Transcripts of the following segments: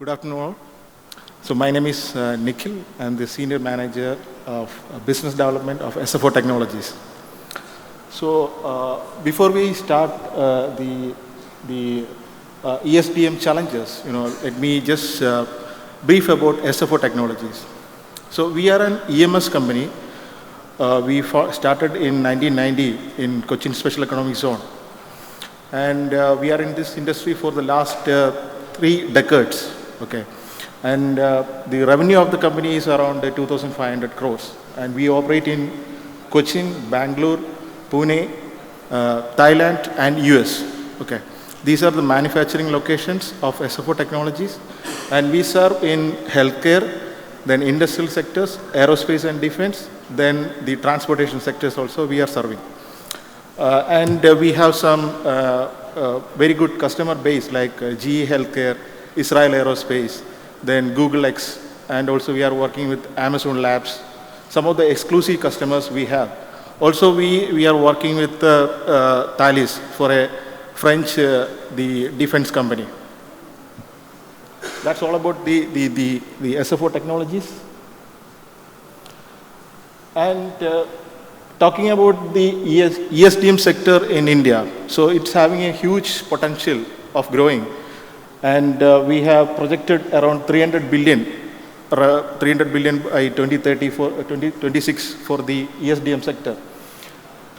Good afternoon all. So my name is Nikhil. I'm the Senior Manager of Business Development of SFO Technologies. So before we start the ESDM challenges, let me just brief about SFO Technologies. So we are an EMS company. We started in 1990 in Cochin Special Economic Zone. And we are in this industry for the last 3 decades. Okay. And the revenue of the company is around 2,500 crores. And we operate in Cochin, Bangalore, Pune, Thailand, and US. Okay. These are the manufacturing locations of SFO Technologies. And we serve in healthcare, then industrial sectors, aerospace and defense, then the transportation sectors also we are serving. And we have some very good customer base like GE Healthcare, Israel Aerospace, then Google X, and also we are working with Amazon Labs, some of the exclusive customers we have. Also we are working with Thales for a French the defense company. That's all about the SFO Technologies. And talking about the ESDM sector in India, so it's having a huge potential of growing. And we have projected around 300 billion by 2026 for the ESDM sector.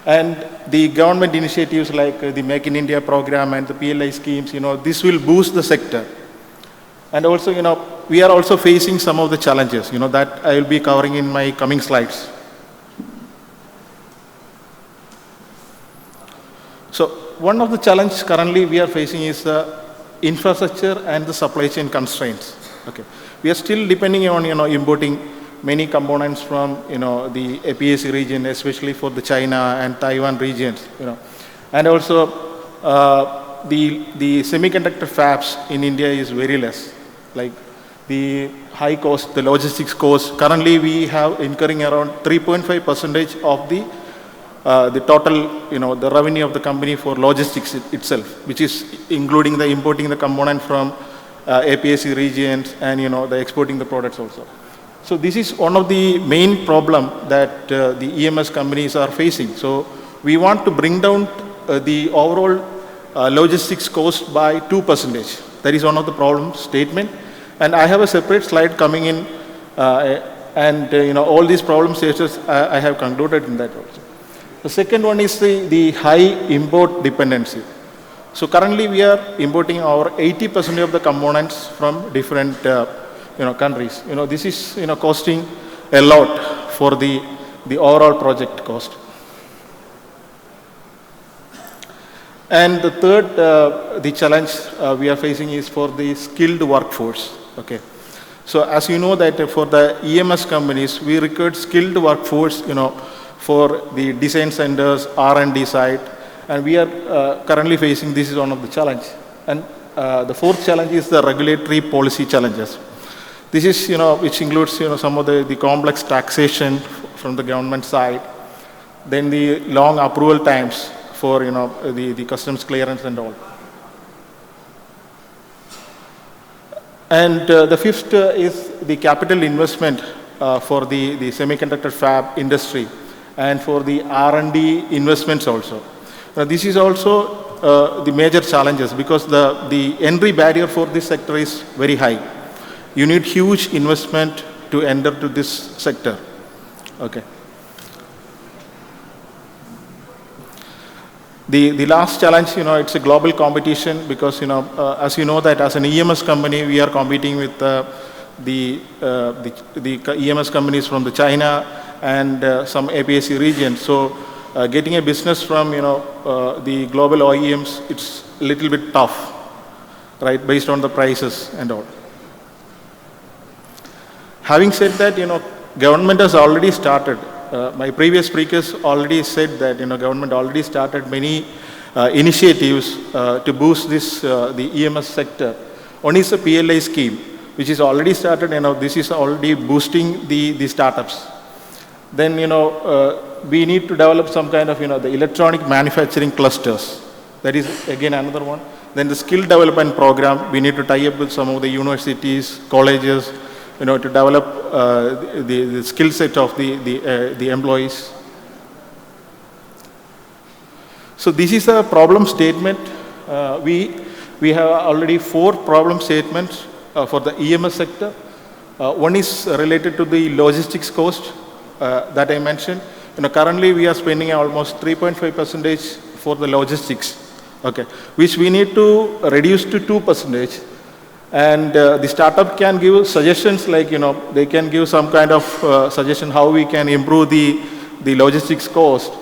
And the government initiatives like the Make in India program and the PLI schemes, this will boost the sector. And also, we are also facing some of the challenges, that I will be covering in my coming slides. So one of the challenges currently we are facing is the infrastructure and the supply chain constraints. Okay, we are still depending on importing many components from the APAC region, especially for the China and Taiwan regions. And also the semiconductor fabs in India is very less. Like the high cost, the logistics cost. Currently, we have incurring around 3.5% of the total, the revenue of the company for logistics itself, which is including the importing the component from APAC regions and, the exporting the products also. So this is one of the main problem that the EMS companies are facing. So we want to bring down the overall logistics cost by 2%. That is one of the problem statement. And I have a separate slide coming in and, all these problem stages I have concluded in that also. The second one is the high import dependency. So currently we are importing our 80% of the components from different countries. This is costing a lot for the overall project cost. And the third the challenge we are facing is for the skilled workforce. Okay. So as you know that for the EMS companies we require skilled workforce for the design centers, R&D side, and we are currently facing this is one of the challenge. And the fourth challenge is the regulatory policy challenges. This is which includes some of the complex taxation from the government side, then the long approval times for the customs clearance and all. And the fifth is the capital investment for the semiconductor fab industry and for the R&D investments also. This is also the major challenges because the entry barrier for this sector is very high. You need huge investment to enter to this sector. Okay. The last challenge, it's a global competition because, as you know that as an EMS company, we are competing with the EMS companies from the China and some APAC regions. So getting a business from, the global OEMs, it's a little bit tough, right, based on the prices and all. Having said that, government has already started. My previous speakers already said that, government already started many initiatives to boost this, the EMS sector. One is the PLI scheme, which is already started, this is already boosting the startups. Then, we need to develop some kind of, the electronic manufacturing clusters. That is, again, another one. Then the skill development program, we need to tie up with some of the universities, colleges, to develop the skill set of the employees. So this is a problem statement. We have already 4 problem statements for the EMS sector. One is related to the logistics cost that I mentioned. Currently we are spending almost 3.5% for the logistics, okay, which we need to reduce to 2%. And the startup can give suggestions like, they can give some kind of suggestion how we can improve the logistics cost.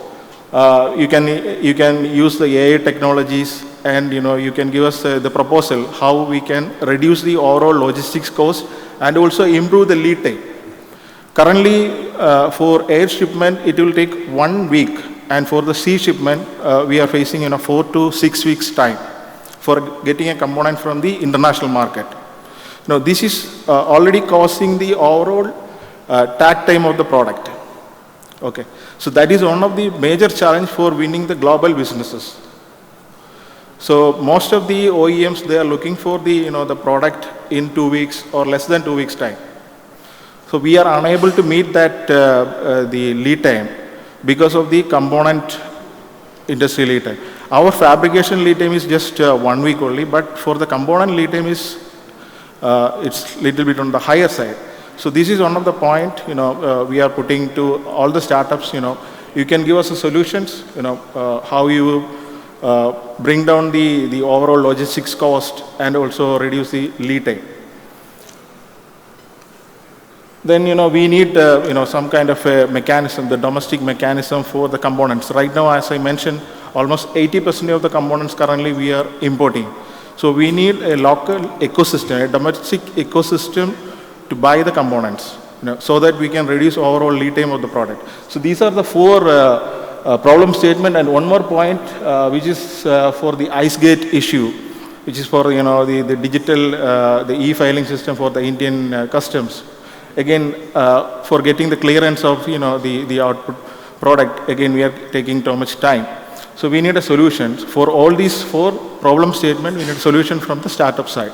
You can use the AI technologies, and you can give us the proposal how we can reduce the overall logistics cost and also improve the lead time. Currently, for air shipment, it will take 1 week, and for the sea shipment, we are facing 4 to 6 weeks time for getting a component from the international market. Now, this is already causing the overall takt time of the product. Okay, so that is one of the major challenge for winning the global businesses. So most of the OEMs, they are looking for the the product in 2 weeks or less than 2 weeks time. So we are unable to meet that the lead time because of the component industry lead time. Our fabrication lead time is just 1 week only, but for the component lead time is it's little bit on the higher side. So this is one of the point we are putting to all the startups. You can give us a solutions. How you bring down the overall logistics cost and also reduce the lead time. Then we need some kind of a mechanism, the domestic mechanism for the components. Right now, as I mentioned, almost 80% of the components currently we are importing. So we need a local ecosystem, a domestic ecosystem to buy the components, so that we can reduce overall lead time of the product. So these are the 4 problem statement, and one more point, which is for the ICE gate issue, which is for the digital the e-filing system for the Indian customs. Again, for getting the clearance of the output product, again we are taking too much time. So we need a solution for all these 4 problem statement. We need a solution from the startup side.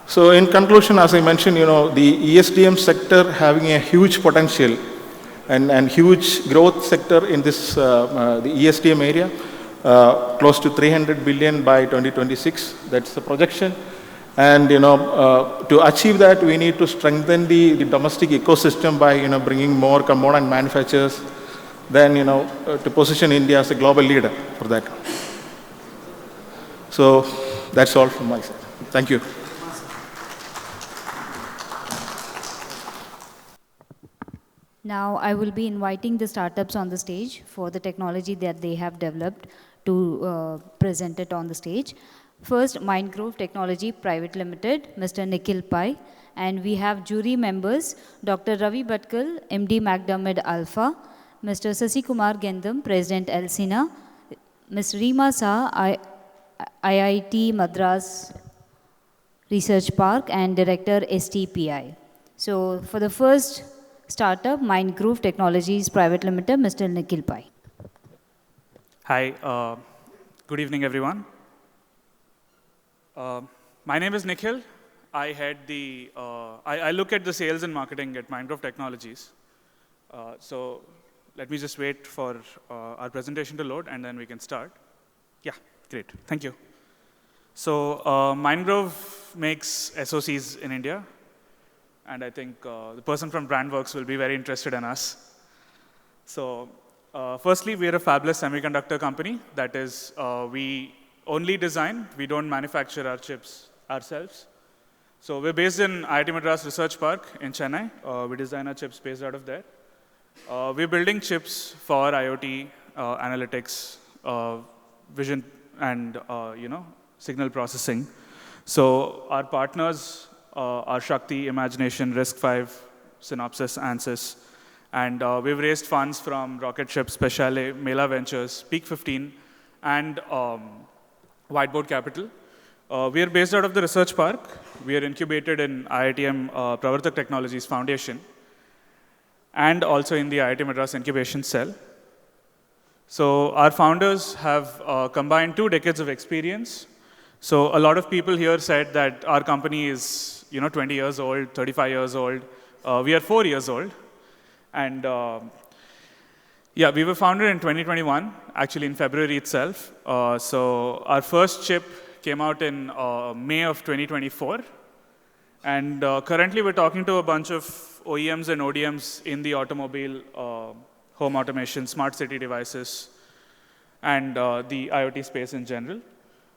So in conclusion, as I mentioned, the ESDM sector having a huge potential and huge growth sector in this the ESDM area, close to 300 billion by 2026. That's the projection. And to achieve that, we need to strengthen the domestic ecosystem by bringing more component manufacturers. Then to position India as a global leader for that. So that's all from my side. Thank you. Now I will be inviting the startups on the stage for the technology that they have developed to present it on the stage. First, Mindgrove Technology Private Limited, Mr. Nikhil Pai, and we have jury members, Dr. Ravi Bhatkal, MD MacDermid Alpha, Mr. Sasi Kumar Gendam, President Elsina, Ms. Reema Shah, IIT Madras Research Park, and Director STPI. So for the first startup, Mindgrove Technologies Private Limited, Mr. Nikhil Pai. Hi, good evening everyone. My name is Nikhil. I head the, I look at the sales and marketing at Mindgrove Technologies. So let me just wait for our presentation to load and then we can start. Yeah, great, thank you. So Mindgrove makes SoCs in India. And I think the person from BrandWorks will be very interested in us. So firstly, we are a fabless semiconductor company. That is, we only design, we don't manufacture our chips ourselves. So we're based in IIT Madras Research Park in Chennai. We design our chips based out of there. We're building chips for IoT, analytics, vision, and signal processing. So our partners are Shakti, Imagination, RISC-V, Synopsys, Ansys. And we've raised funds from Rocketship, Speciale, Mela Ventures, Peak 15, and Whiteboard Capital. We are based out of the Research Park. We are incubated in IITM Pravartak Technologies Foundation and also in the IIT Madras Incubation Cell. So our founders have combined 2 decades of experience. So a lot of people here said that our company is 20 years old, 35 years old. We are 4 years old. And yeah, we were founded in 2021, actually in February itself. So our first chip came out in May of 2024. And currently we're talking to a bunch of OEMs and ODMs in the automobile, home automation, smart city devices, and the IoT space in general.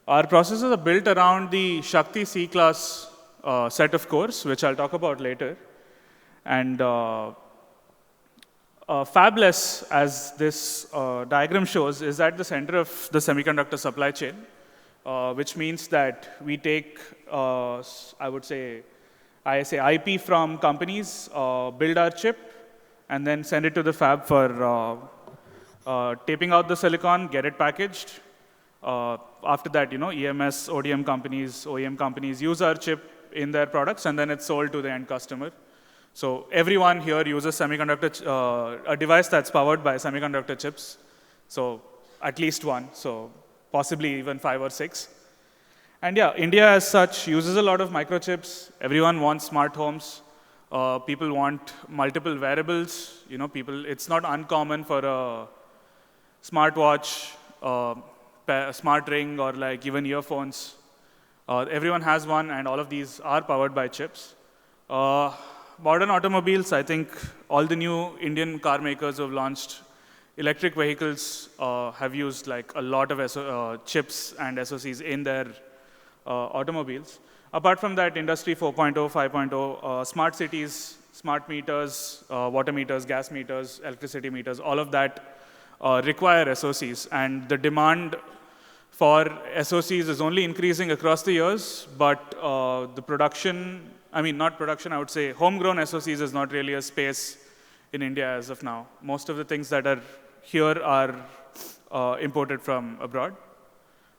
Our processors are built around the Shakti C-class set of cores, which I'll talk about later. And fabless, as this diagram shows, is at the center of the semiconductor supply chain, which means that we take, I would say, IP from companies, build our chip, and then send it to the fab for taping out the silicon, get it packaged. After that, EMS, ODM companies, OEM companies use our chip in their products, and then it's sold to the end customer. So everyone here uses a device that's powered by semiconductor chips. So at least one, so possibly even 5 or 6. And yeah, India as such uses a lot of microchips. Everyone wants smart homes. People want multiple wearables. It's not uncommon for a smartwatch, a smart ring, or like even earphones. Everyone has one, and all of these are powered by chips. Modern automobiles, I think all the new Indian car makers who have launched electric vehicles have used like a lot of chips and SoCs in their automobiles. Apart from that, Industry 4.0, 5.0, smart cities, smart meters, water meters, gas meters, electricity meters, all of that require SoCs. And the demand for SoCs is only increasing across the years, but the production, not production, I would say homegrown SoCs is not really a space in India as of now. Most of the things that are here are imported from abroad.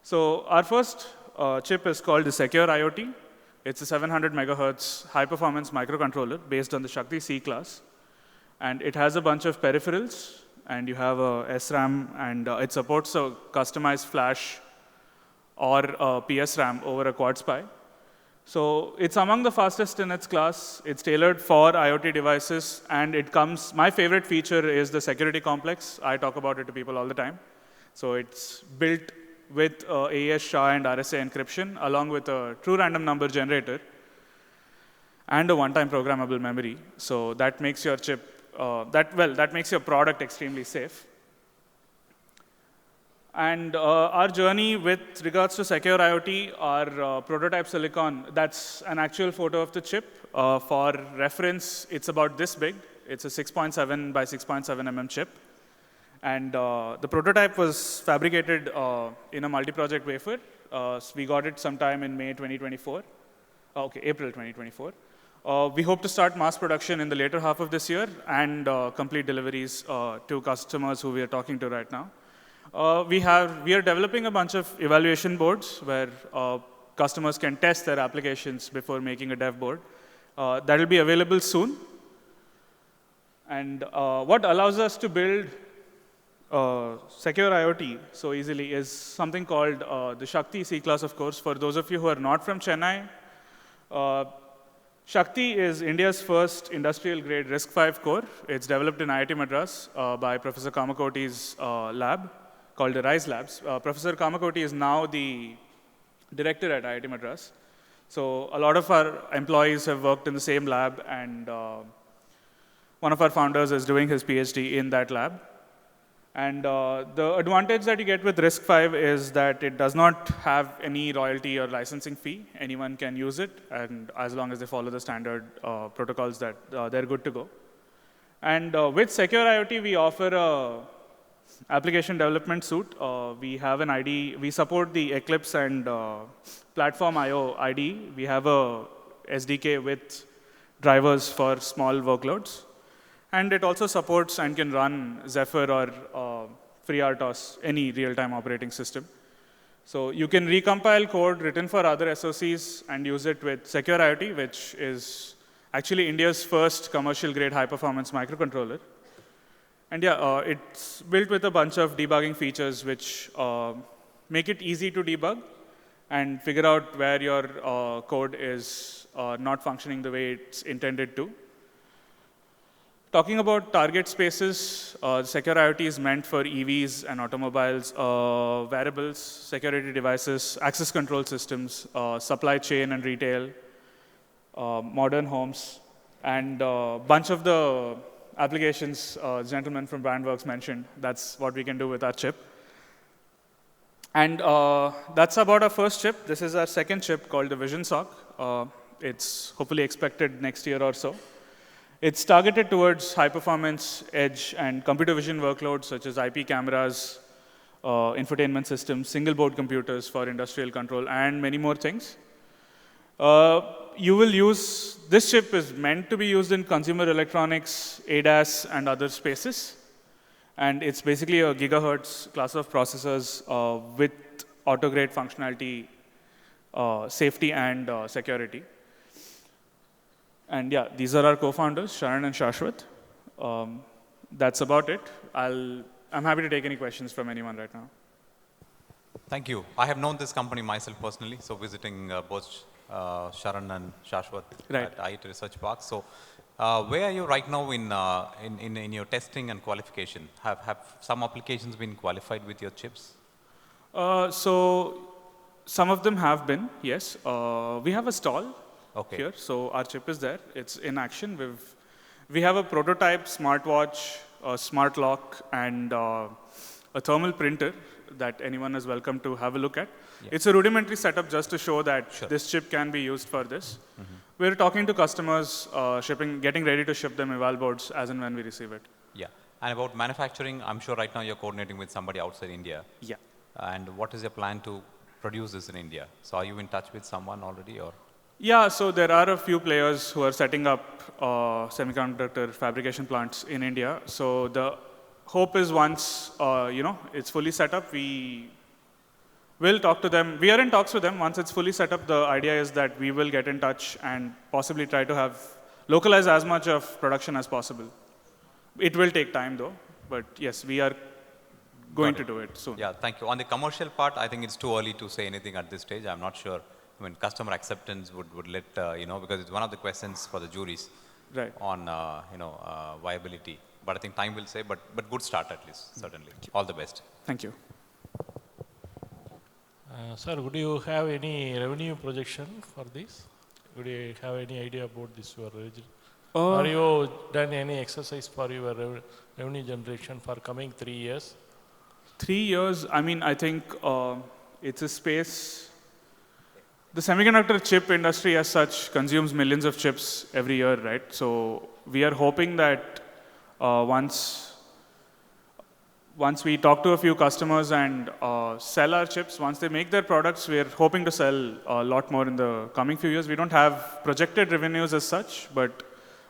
So our first chip is called the Secure IoT. It's a 700 megahertz high-performance microcontroller based on the Shakti C-class. And it has a bunch of peripherals, and you have a SRAM, and it supports a customized flash or a PSRAM over a quad SPI. So it's among the fastest in its class. It's tailored for IoT devices, and my favorite feature is the security complex. I talk about it to people all the time. So it's built with AES SHA and RSA encryption, along with a true random number generator and a one-time programmable memory. So that makes your chip, that makes your product extremely safe. And our journey with regards to Secure IoT, our prototype silicon, that's an actual photo of the chip. For reference, it's about this big. It's a 6.7 by 6.7 mm chip. And the prototype was fabricated in a multi-project wafer. So we got it sometime in May 2024. April 2024. We hope to start mass production in the later half of this year and complete deliveries to customers who we are talking to right now. We are developing a bunch of evaluation boards where customers can test their applications before making a dev board. That will be available soon. And what allows us to build Secure IoT so easily is something called the Shakti C-class, of course. For those of you who are not from Chennai, Shakti is India's first industrial-grade RISC-V core. It's developed in IIT Madras by Professor Kamakoti's lab called the RISE Labs. Professor Kamakoti is now the director at IIT Madras. So a lot of our employees have worked in the same lab, and one of our founders is doing his PhD in that lab. And the advantage that you get with RISC-V is that it does not have any royalty or licensing fee. Anyone can use it, and as long as they follow the standard protocols, that they're good to go. And with Secure IoT, we offer a application development suite. We have an IDE. We support the Eclipse and Platform IO IDE. We have a SDK with drivers for small workloads. And it also supports and can run Zephyr or FreeRTOS, any real-time operating system. So you can recompile code written for other SoCs and use it with Secure IoT, which is actually India's first commercial-grade high-performance microcontroller. And yeah, it's built with a bunch of debugging features which make it easy to debug and figure out where your code is not functioning the way it's intended to. Talking about target spaces, Secure IoT is meant for EVs and automobiles, wearables, security devices, access control systems, supply chain and retail, modern homes, and a bunch of the applications the gentleman from Brandworks mentioned. That's what we can do with our chip. And that's about our first chip. This is our second chip called the Vision SoC. It's hopefully expected next year or so. It's targeted towards high-performance edge and computer vision workloads such as IP cameras, infotainment systems, single-board computers for industrial control, and many more things. You will use, this chip is meant to be used in consumer electronics, ADAS, and other spaces. And it's basically a gigahertz class of processors with auto-grade functionality, safety, and security. And yeah, these are our co-founders, Sharan and Shashwat. That's about it. I'm happy to take any questions from anyone right now. Thank you. I have known this company myself personally, so visiting both Sharan and Shashwat at IIT Research Park. So where are you right now in your testing and qualification? Have some applications been qualified with your chips? So some of them have been, yes. We have a stall here, so our chip is there. It's in action. We have a prototype smartwatch, a smart lock, and a thermal printer that anyone is welcome to have a look at. Yeah. It's a rudimentary setup just to show that this chip can be used for this. We're talking to customers, getting ready to ship them eval boards as and when we receive it. Yeah. And about manufacturing, I'm sure right now you're coordinating with somebody outside India. Yeah. And what is your plan to produce this in India? So are you in touch with someone already, or? Yeah, so there are a few players who are setting up semiconductor fabrication plants in India. So the hope is once it's fully set up, we will talk to them. We are in talks with them. Once it's fully set up, the idea is that we will get in touch and possibly try to localize as much of production as possible. It will take time though, but yes, we are going to do it soon. Yeah, thank you. On the commercial part, I think it's too early to say anything at this stage. I'm not sure. I mean, customer acceptance would let, because it's one of the questions for the juries on, viability. But I think time will say, but good start at least, certainly. All the best. Thank you. Sir, would you have any revenue projection for this? Would you have any idea about this? Have you done any exercise for your revenue generation for coming 3 years? 3 years, I mean, I think it's a space. The semiconductor chip industry as such consumes millions of chips every year, right? So we are hoping that once we talk to a few customers and sell our chips, once they make their products, we are hoping to sell a lot more in the coming few years. We don't have projected revenues as such, but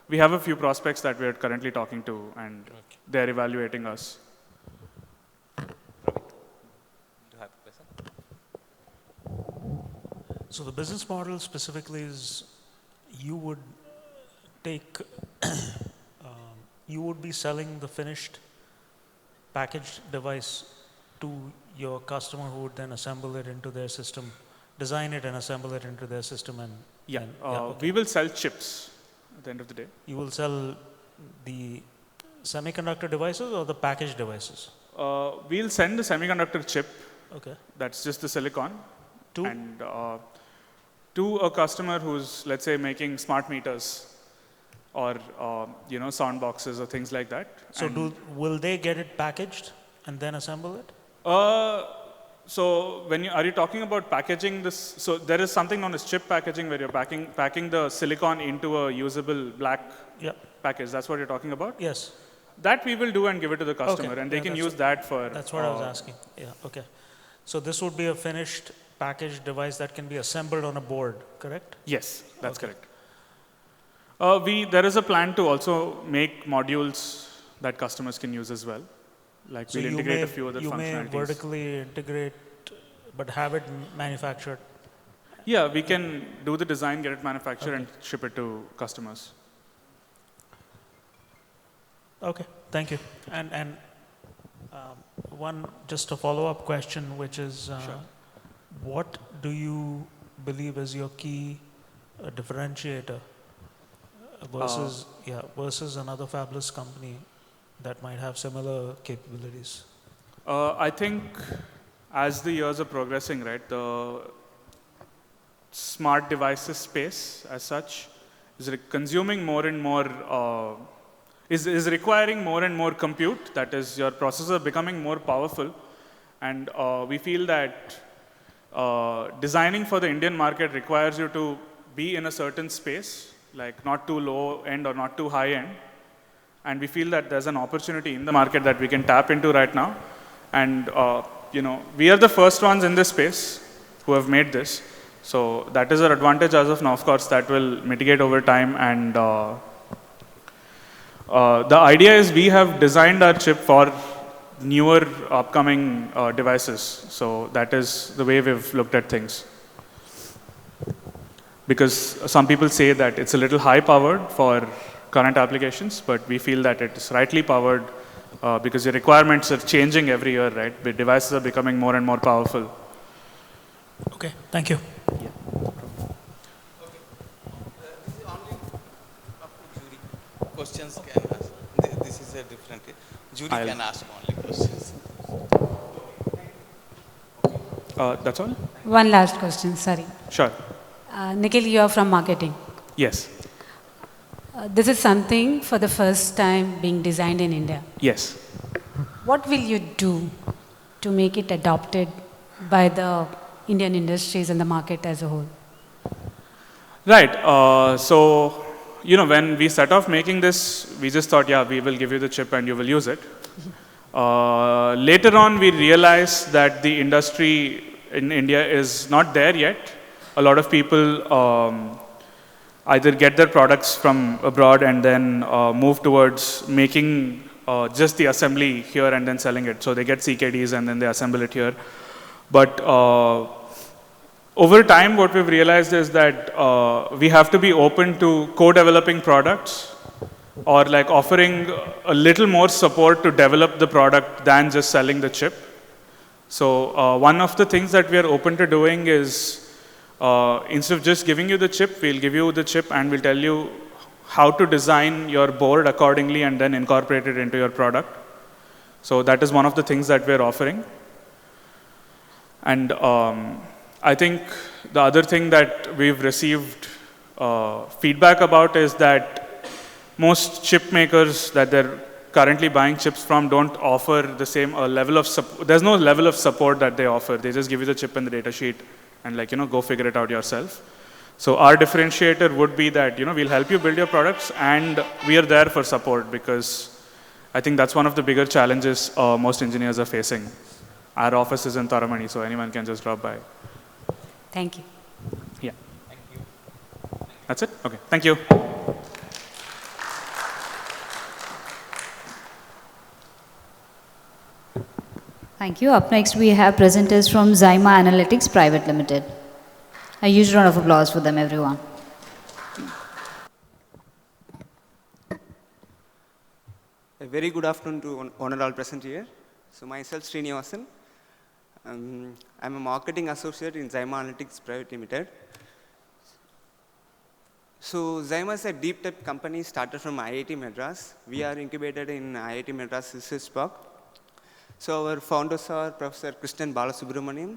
we have a few prospects that we are currently talking to, and they're evaluating us. So the business model specifically is you would be selling the finished packaged device to your customer, who would then assemble it into their system, design it and assemble it into their system. And we will sell chips at the end of the day. You will sell the semiconductor devices or the packaged devices? We'll send the semiconductor chip. Okay. That's just the silicon. To a customer who's, let's say, making smart meters or sound boxes or things like that. So will they get it packaged and then assemble it? So are you talking about packaging this? So there is something known as chip packaging, where you're packing the silicon into a usable black package. That's what you're talking about? Yes. That we will do and give it to the customer, and they can use that for. That's what I was asking. Yeah. Okay. So this would be a finished packaged device that can be assembled on a board, correct? Yes, that's correct. There is a plan to also make modules that customers can use as well. Like so we'll integrate a few other functionalities. You may vertically integrate, but have it manufactured? Yeah, we can do the design, get it manufactured, and ship it to customers. Okay, thank you. And one just a follow-up question, which is, what do you believe is your key differentiator versus another fabless company that might have similar capabilities? I think as the years are progressing, right, the smart devices space as such is consuming more and more, is requiring more and more compute. That is, your processors are becoming more powerful. And we feel that designing for the Indian market requires you to be in a certain space, like not too low end or not too high end. And we feel that there's an opportunity in the market that we can tap into right now. And we are the first ones in this space who have made this. So that is our advantage as of now. Of course, that will mitigate over time. And the idea is we have designed our chip for newer upcoming devices. So that is the way we've looked at things. Because some people say that it's a little high powered for current applications, but we feel that it is rightly powered because the requirements are changing every year, right? The devices are becoming more and more powerful. Okay, thank you. Yeah. This is only up to jury. Questions can ask. This is a different. Jury can ask only questions. That's all? One last question, sorry. Sure. Nikhil, you are from marketing. Yes. This is something for the first time being designed in India. Yes. What will you do to make it adopted by the Indian industries and the market as a whole? Right. So, when we set off making this, we just thought, yeah, we will give you the chip and you will use it. Later on, we realized that the industry in India is not there yet. A lot of people either get their products from abroad and then move towards making just the assembly here and then selling it. So they get CKDs and then they assemble it here. But over time, what we've realized is that we have to be open to co-developing products or like offering a little more support to develop the product than just selling the chip. So one of the things that we are open to doing is instead of just giving you the chip, we'll give you the chip and we'll tell you how to design your board accordingly and then incorporate it into your product. So that is one of the things that we're offering. And I think the other thing that we've received feedback about is that most chip makers that they're currently buying chips from don't offer the same level of support. There's no level of support that they offer. They just give you the chip and the data sheet and go figure it out yourself. So our differentiator would be that, we'll help you build your products and we are there for support because I think that's one of the bigger challenges most engineers are facing. Our office is in Taramani, so anyone can just drop by. Thank you. Yeah. Thank you. That's it? Okay. Thank you. Thank you. Up next, we have presenters from Zyma Analytics Private Limited. A huge round of applause for them, everyone. A very good afternoon to one and all present here. So myself, Srinivasan. I'm a marketing associate in Zyma Analytics Private Limited. So Zyma is a deep tech company started from IIT Madras. We are incubated in IIT Madras Research Park. So our founders are Professor Krishnan Balasubramanian,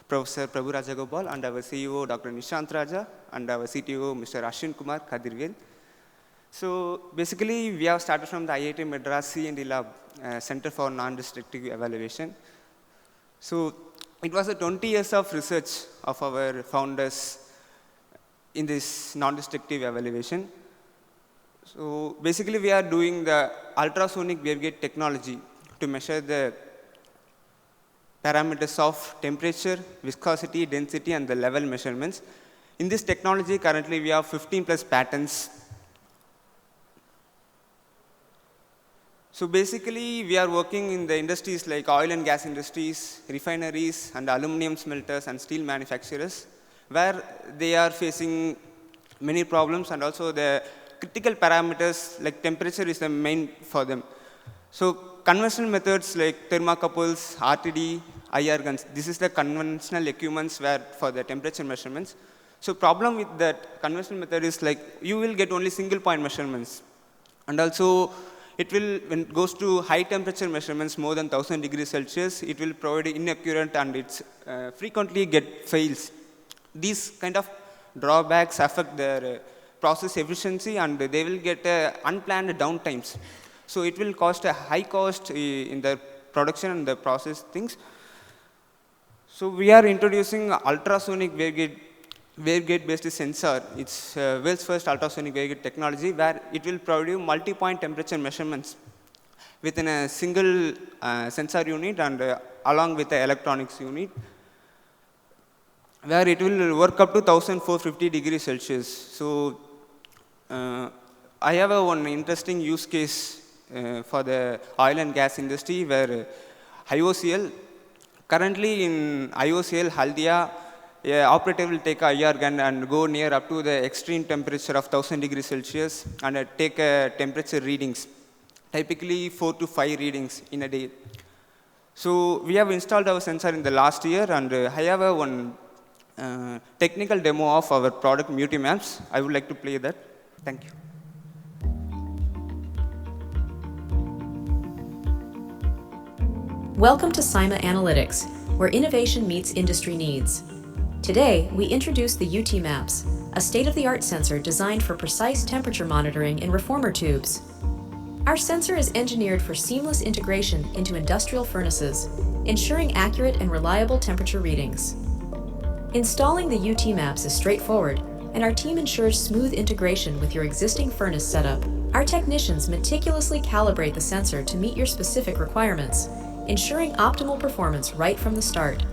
Professor Prabhu Rajagopal, and our CEO, Dr. Nishant Raja, and our CTO, Mr. Ashwin Kumar Kadirvel. So basically, we have started from the IIT Madras C&D Lab, Center for Non-Destructive Evaluation. So it was a 20 years of research of our founders in this non-destructive evaluation. So basically, we are doing the ultrasonic waveguide technology to measure the parameters of temperature, viscosity, density, and the level measurements. In this technology, currently we have 15 plus patents. So basically, we are working in the industries like oil and gas industries, refineries, and aluminum smelters and steel manufacturers, where they are facing many problems, and also the critical parameters like temperature is the main for them. So conventional methods like thermocouples, RTD, IR guns, this is the conventional equipments where for the temperature measurements. So problem with that conventional method is like you will get only single point measurements. And also it will, when it goes to high temperature measurements more than 1000 degrees Celsius, it will provide inaccurate and it's frequently get fails. These kind of drawbacks affect their process efficiency and they will get unplanned downtimes. So it will cost a high cost in the production and the process things. So we are introducing ultrasonic waveguide based sensor. It's world's first ultrasonic waveguide technology where it will provide you multi-point temperature measurements within a single sensor unit and along with the electronics unit, where it will work up to 1450 degrees Celsius. So I have one interesting use case for the oil and gas industry where IOCL, currently in IOCL Haldia, operator will take a IR gun and go near up to the extreme temperature of 1000 degrees Celsius and take temperature readings, typically 4 to 5 readings in a day. So we have installed our sensor in the last year and I have one technical demo of our product Multimaps. I would like to play that. Thank you. Welcome to CIMA Analytics, where innovation meets industry needs. Today, we introduce the UT-Maps, a state-of-the-art sensor designed for precise temperature monitoring in reformer tubes. Our sensor is engineered for seamless integration into industrial furnaces, ensuring accurate and reliable temperature readings. Installing the UT-Maps is straightforward, and our team ensures smooth integration with your existing furnace setup. Our technicians meticulously calibrate the sensor to meet your specific requirements, ensuring optimal performance right from the start.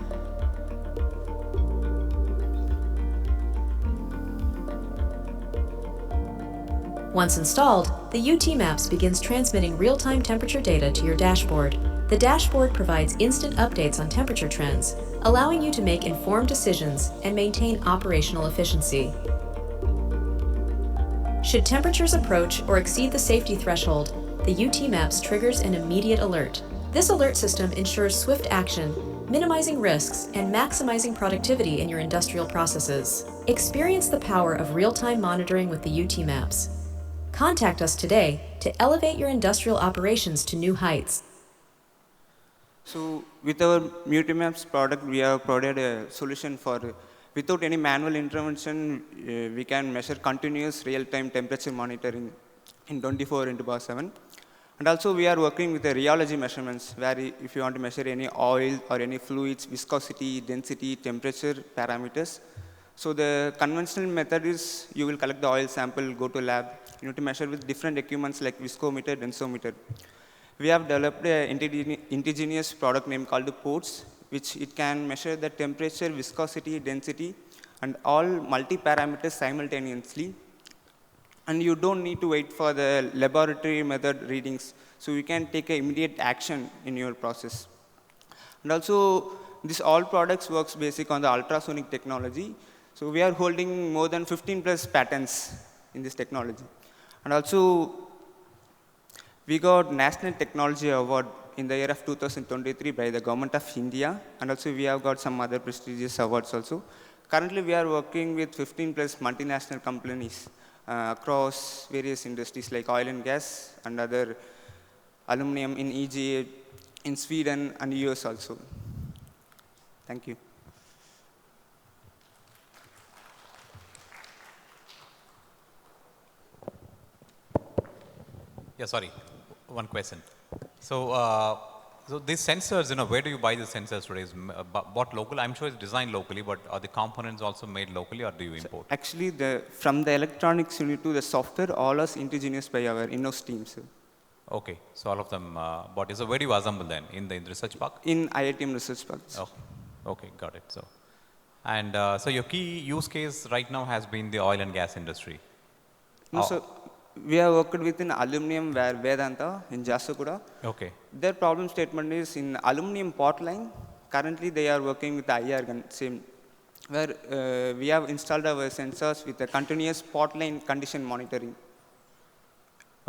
Once installed, the UT-Maps begins transmitting real-time temperature data to your dashboard. The dashboard provides instant updates on temperature trends, allowing you to make informed decisions and maintain operational efficiency. Should temperatures approach or exceed the safety threshold, the UT-Maps triggers an immediate alert. This alert system ensures swift action, minimizing risks and maximizing productivity in your industrial processes. Experience the power of real-time monitoring with the UT-Maps. Contact us today to elevate your industrial operations to new heights. So with our Multimaps product, we have provided a solution for, without any manual intervention, we can measure continuous real-time temperature monitoring in 24/7. And also we are working with the rheology measurements, where if you want to measure any oil or any fluids, viscosity, density, temperature parameters. So the conventional method is you will collect the oil sample, go to lab. You need to measure with different equipments like viscometer, densometer. We have developed an indigenous product name called the PORTS, which it can measure the temperature, viscosity, density, and all multi-parameters simultaneously. And you don't need to wait for the laboratory method readings. So you can take immediate action in your process. And also, this all products works basic on the ultrasonic technology. So we are holding more than 15 plus patents in this technology. And also, we got National Technology Award in the year of 2023 by the Government of India. And also, we have got some other prestigious awards also. Currently, we are working with 15 plus multinational companies across various industries like oil and gas and other aluminum in EGA, in Sweden and US also. Thank you. Yeah, sorry, one question. So, so these sensors, where do you buy the sensors today? Is bought local? I'm sure it's designed locally, but are the components also made locally, or do you import? So actually, from the electronics unit to the software, all is indigenous by our in-house teams. Okay, so all of them bought. So where do you assemble then? In the research park? In IITM Research Park. Oh, okay, got it. So, and so your key use case right now has been the oil and gas industry. No, so we have worked with in aluminum where Vedanta in Jharsuguda. Okay. Their problem statement is in aluminum pot line. Currently, they are working with the IR gun, same, where we have installed our sensors with a continuous pot line condition monitoring.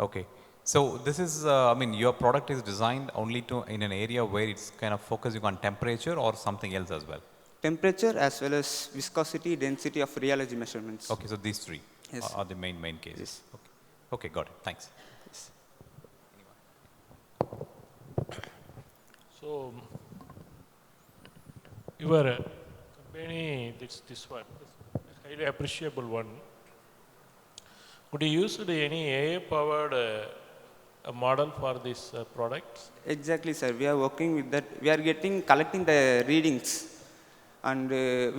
Okay. So this is, I mean, your product is designed only to in an area where it's kind of focusing on temperature or something else as well? Temperature as well as viscosity, density of rheology measurements. Okay, so these three Yes. are the main cases. Yes. Okay. Okay, got it. Thanks. Yes. So, your company, this one, highly appreciable one. Would you use any AI-powered model for these products? Exactly, sir. We are working with that. We are collecting the readings, and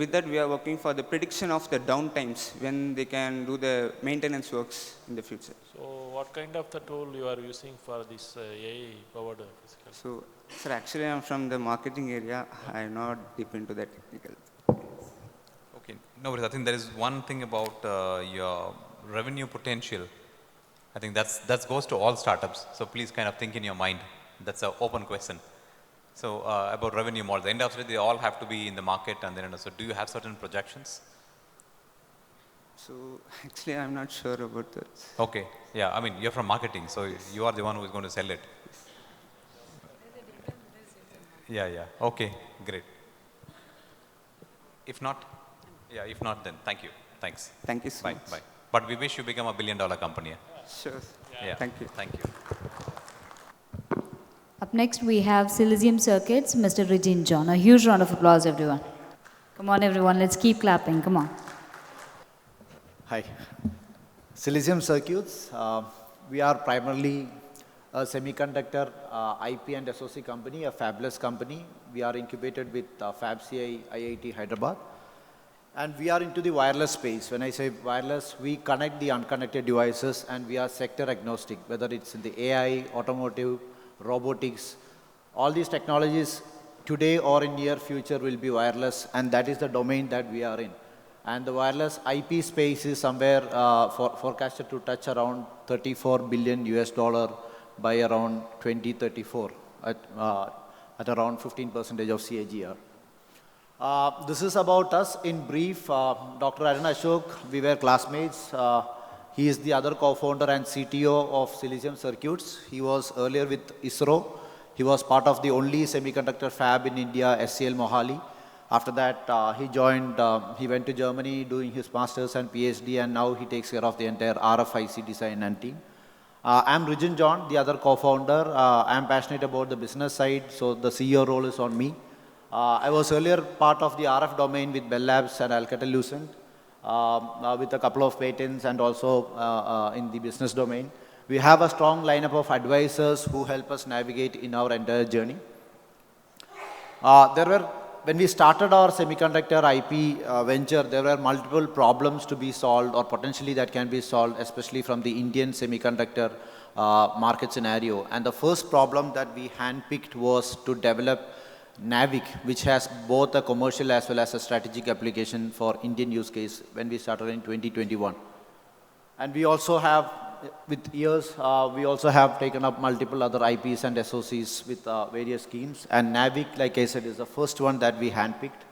with that we are working for the prediction of the downtimes when they can do the maintenance works in the future. So, what kind of the tool you are using for this AI-powered physical? So, sir, actually I'm from the marketing area. I am not deep into that technical. Okay, no worries. I think there is one thing about your revenue potential. I think that goes to all startups. So please kind of think in your mind. That's an open question. So about revenue model, the end of the day, they all have to be in the market, and then so do you have certain projections? So actually I'm not sure about that. Okay, yeah. I mean, you're from marketing, so you are the one who is going to sell it. Yeah. Okay, great. If not, then thank you. Thanks. Thank you so much. Bye. But we wish you become a billion-dollar company. Sure. Yeah. Thank you. Thank you. Up next, we have Silesium Circuits, Mr. Rijin John. A huge round of applause, everyone. Come on, everyone. Let's keep clapping. Come on. Hi. Silesium Circuits. We are primarily a semiconductor IP and SoC company, a fabless company. We are incubated with FabCI IIT Hyderabad. And we are into the wireless space. When I say wireless, we connect the unconnected devices, and we are sector agnostic, whether it's in the AI, automotive, robotics. All these technologies today or in near future will be wireless, and that is the domain that we are in. And the wireless IP space is somewhere forecasted to touch around $34 billion by around 2034 at around 15% of CAGR. This is about us in brief. Dr. Arun Ashok, we were classmates. He is the other co-founder and CTO of Silesium Circuits. He was earlier with ISRO. He was part of the only semiconductor fab in India, SCL Mohali. After that, he went to Germany doing his master's and PhD, and now he takes care of the entire RFIC design and team. I'm Rijin John, the other co-founder. I'm passionate about the business side, so the CEO role is on me. I was earlier part of the RF domain with Bell Labs and Alcatel-Lucent with a couple of patents, and also in the business domain. We have a strong lineup of advisors who help us navigate in our entire journey. When we started our semiconductor IP venture, there were multiple problems to be solved, or potentially that can be solved, especially from the Indian semiconductor market scenario. And the first problem that we handpicked was to develop NAVIC, which has both a commercial as well as a strategic application for Indian use case when we started in 2021. And we also have, with years, we also have taken up multiple other IPs and SoCs with various schemes. And NAVIC, like I said, is the first one that we handpicked.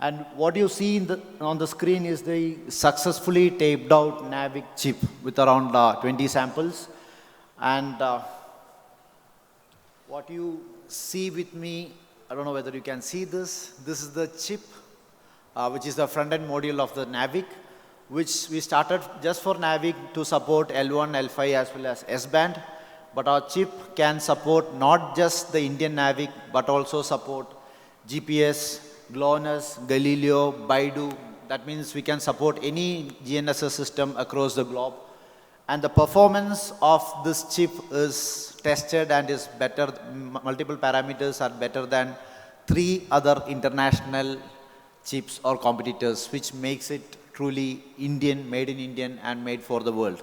And what you see on the screen is the successfully taped out NAVIC chip with around 20 samples. And what you see with me, I don't know whether you can see this. This is the chip, which is the front-end module of the NAVIC, which we started just for NAVIC to support L1, L5 as well as S-band. But our chip can support not just the Indian NAVIC, but also support GPS, GLONASS, Galileo, Baidu. That means we can support any GNSS system across the globe. And the performance of this chip is tested and is better, multiple parameters are better than 3 other international chips or competitors, which makes it truly Indian, made in Indian, and made for the world.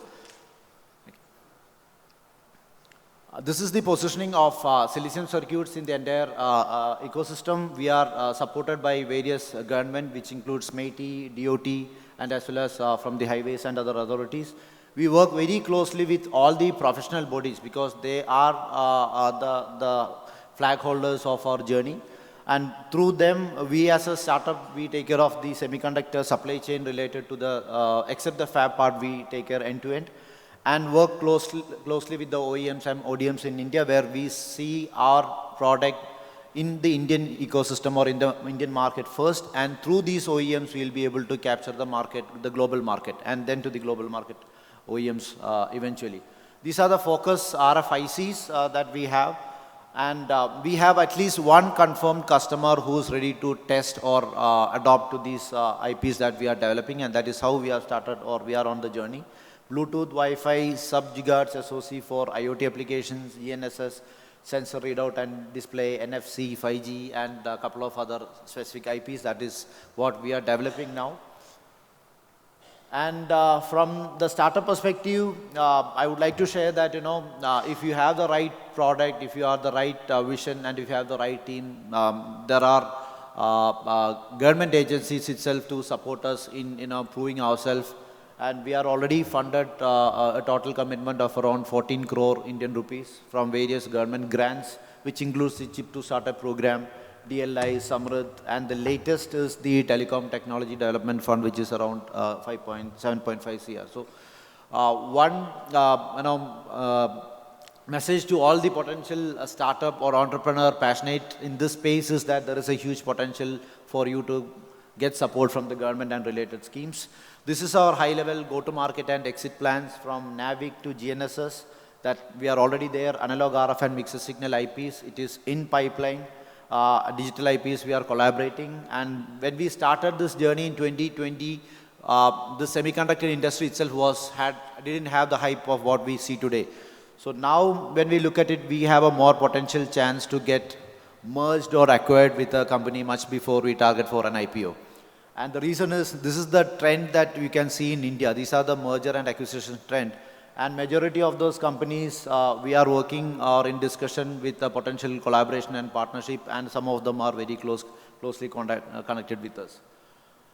This is the positioning of Silesium Circuits in the entire ecosystem. We are supported by various government, which includes MeitY, DOT, and as well as from the highways and other authorities. We work very closely with all the professional bodies because they are the flag holders of our journey. And through them, we as a startup, we take care of the semiconductor supply chain related to the, except the fab part, we take care end to end. and work closely with the OEMs and ODMs in India, where we see our product in the Indian ecosystem or in the Indian market first, and through these OEMs we'll be able to capture the market, the global market, and then to the global market OEMs eventually. These are the focus RFICs that we have, and we have at least one confirmed customer who's ready to test or adopt to these IPs that we are developing, and that is how we have started, or we are on the journey. Bluetooth, Wi-Fi, sub-gigahertz SoC for IoT applications, GNSS, sensor readout and display, NFC, 5G, and a couple of other specific IPs. That is what we are developing now. And from the startup perspective, I would like to share that, if you have the right product, if you have the right vision, and if you have the right team, there are government agencies itself to support us in proving ourselves. And we are already funded a total commitment of around 14 crore Indian rupees from various government grants, which includes the Chip to Startup program, DLI, Samruddh, and the latest is the Telecom Technology Development Fund, which is around 7.5 CR. So one message to all the potential startup or entrepreneur passionate in this space is that there is a huge potential for you to get support from the government and related schemes. This is our high-level go-to-market and exit plans from NAVIC to GNSS, that we are already there, analog RF and mixed signal IPs. It is in pipeline. Digital IPs, we are collaborating. And when we started this journey in 2020, the semiconductor industry itself didn't have the hype of what we see today. So now when we look at it, we have a more potential chance to get merged or acquired with a company much before we target for an IPO. And the reason is, this is the trend that we can see in India. These are the merger and acquisition trend. And majority of those companies, we are working or in discussion with a potential collaboration and partnership, and some of them are very closely connected with us.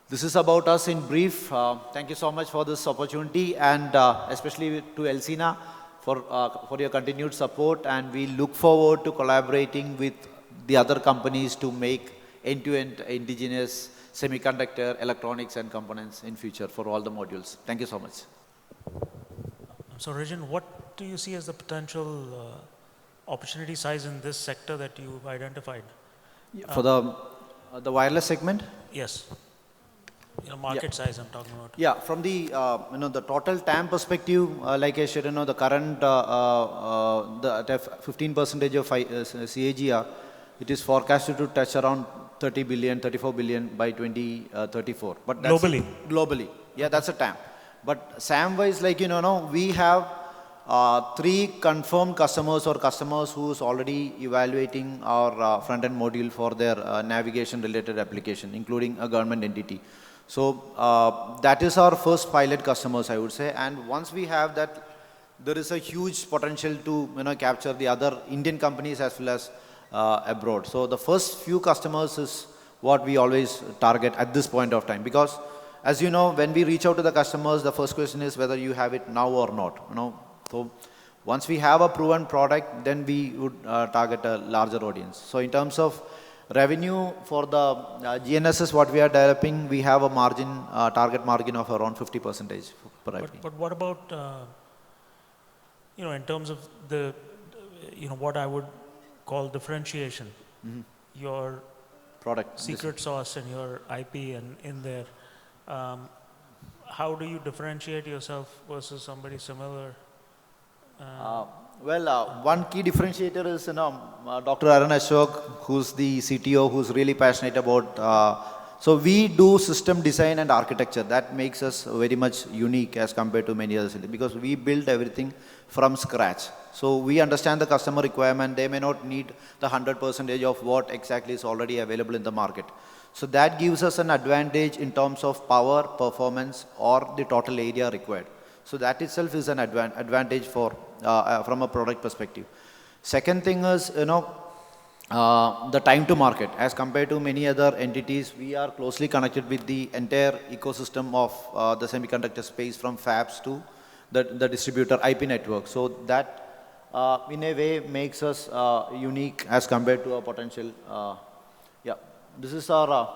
This is about us in brief. Thank you so much for this opportunity, and especially to Elsina for your continued support. And we look forward to collaborating with the other companies to make end-to-end indigenous semiconductor, electronics, and components in future for all the modules. Thank you so much. So, Rajan, what do you see as the potential opportunity size in this sector that you've identified? For the wireless segment? Yes. Market size I'm talking about. Yeah, from the the total TAM perspective, like I said, the current the 15% of CAGR, it is forecasted to touch around 30 billion, 34 billion by 2034. But that's globally? Globally. Yeah, that's a TAM. But SAM-wise, like, we have 3 confirmed customers or customers who's already evaluating our front-end module for their navigation-related application, including a government entity. So that is our first pilot customers, I would say. And once we have that, there is a huge potential to capture the other Indian companies as well as abroad. So the first few customers is what we always target at this point of time, because as you know, when we reach out to the customers, the first question is whether you have it now or not. So once we have a proven product, then we would target a larger audience. So in terms of revenue for the GNSS, what we are developing, we have a margin, target margin of around 50% per revenue. But what about, in terms of the, what I would call differentiation, your product secret sauce and your IP and in there, how do you differentiate yourself versus somebody similar? One key differentiator is, Dr. Arun Ashok, who's the CTO, who's really passionate about, so we do system design and architecture. That makes us very much unique as compared to many others, because we build everything from scratch. So we understand the customer requirement. They may not need the 100% of what exactly is already available in the market. So that gives us an advantage in terms of power, performance, or the total area required. So that itself is an advantage for from a product perspective. Second thing is, the time to market. As compared to many other entities, we are closely connected with the entire ecosystem of the semiconductor space, from fabs to the distributor IP network. So that, in a way, makes us unique as compared to a potential. This is our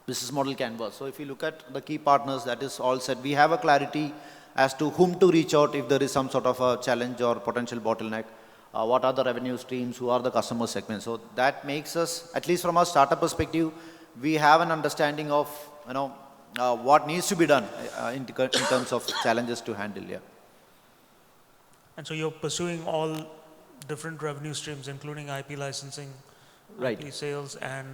business model canvas. So if you look at the key partners, that is all set. We have a clarity as to whom to reach out if there is some sort of a challenge or potential bottleneck. What are the revenue streams, who are the customer segments. So that makes us, at least from a startup perspective, we have an understanding of what needs to be done in terms of challenges to handle. Yeah. And so you're pursuing all different revenue streams, including IP licensing, right, IP sales, and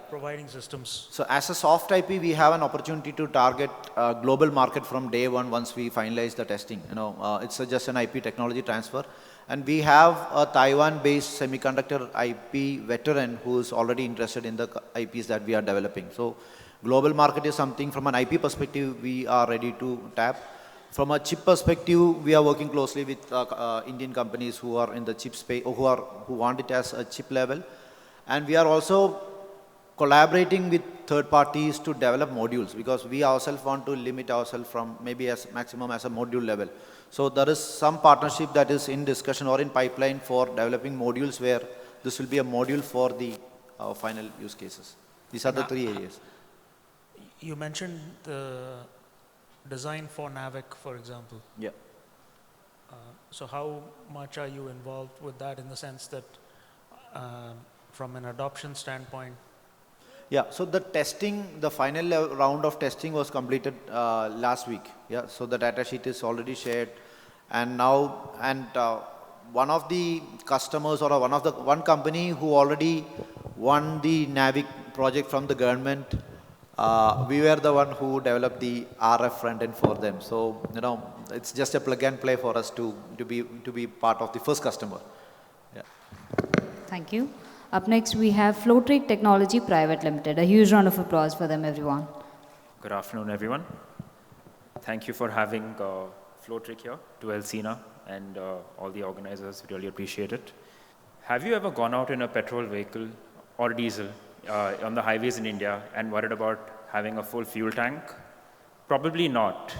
providing systems. So as a soft IP, we have an opportunity to target global market from day one once we finalize the testing. It's just an IP technology transfer. And we have a Taiwan-based semiconductor IP veteran who is already interested in the IPs that we are developing. So global market is something from an IP perspective we are ready to tap. From a chip perspective, we are working closely with Indian companies who are in the chip space, or who want it as a chip level. And we are also collaborating with third parties to develop modules, because we ourselves want to limit ourselves from maybe as maximum as a module level. So there is some partnership that is in discussion or in pipeline for developing modules where this will be a module for the final use cases. These are the three areas. You mentioned the design for NAVIC, for example. Yeah. So how much are you involved with that, in the sense that from an adoption standpoint? Yeah, so the testing, the final round of testing was completed last week. Yeah, so the data sheet is already shared, and now, one of the customers, or one company who already won the NAVIC project from the government, we were the one who developed the RF front end for them. So it's just a plug and play for us to be part of the first customer. Yeah. Thank you. Up next, we have Flowtrick Technology Private Limited. A huge round of applause for them, everyone. Good afternoon, everyone. Thank you for having Flowtrick here, to Elsina and all the organizers. Really appreciate it. Have you ever gone out in a petrol vehicle or diesel on the highways in India and worried about having a full fuel tank? Probably not.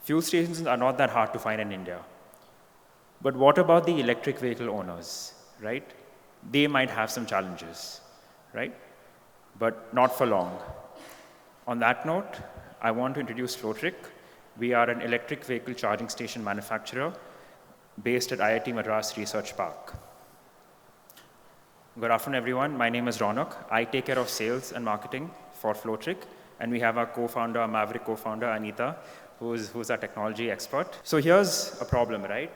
Fuel stations are not that hard to find in India. But what about the electric vehicle owners, right? They might have some challenges, right? But not for long. On that note, I want to introduce Flowtrick. We are an electric vehicle charging station manufacturer based at IIT Madras Research Park. Good afternoon, everyone. My name is Ronak. I take care of sales and marketing for Flowtrick, and we have our co-founder, our Maverick co-founder, Anita, who's our technology expert. So here's a problem, right?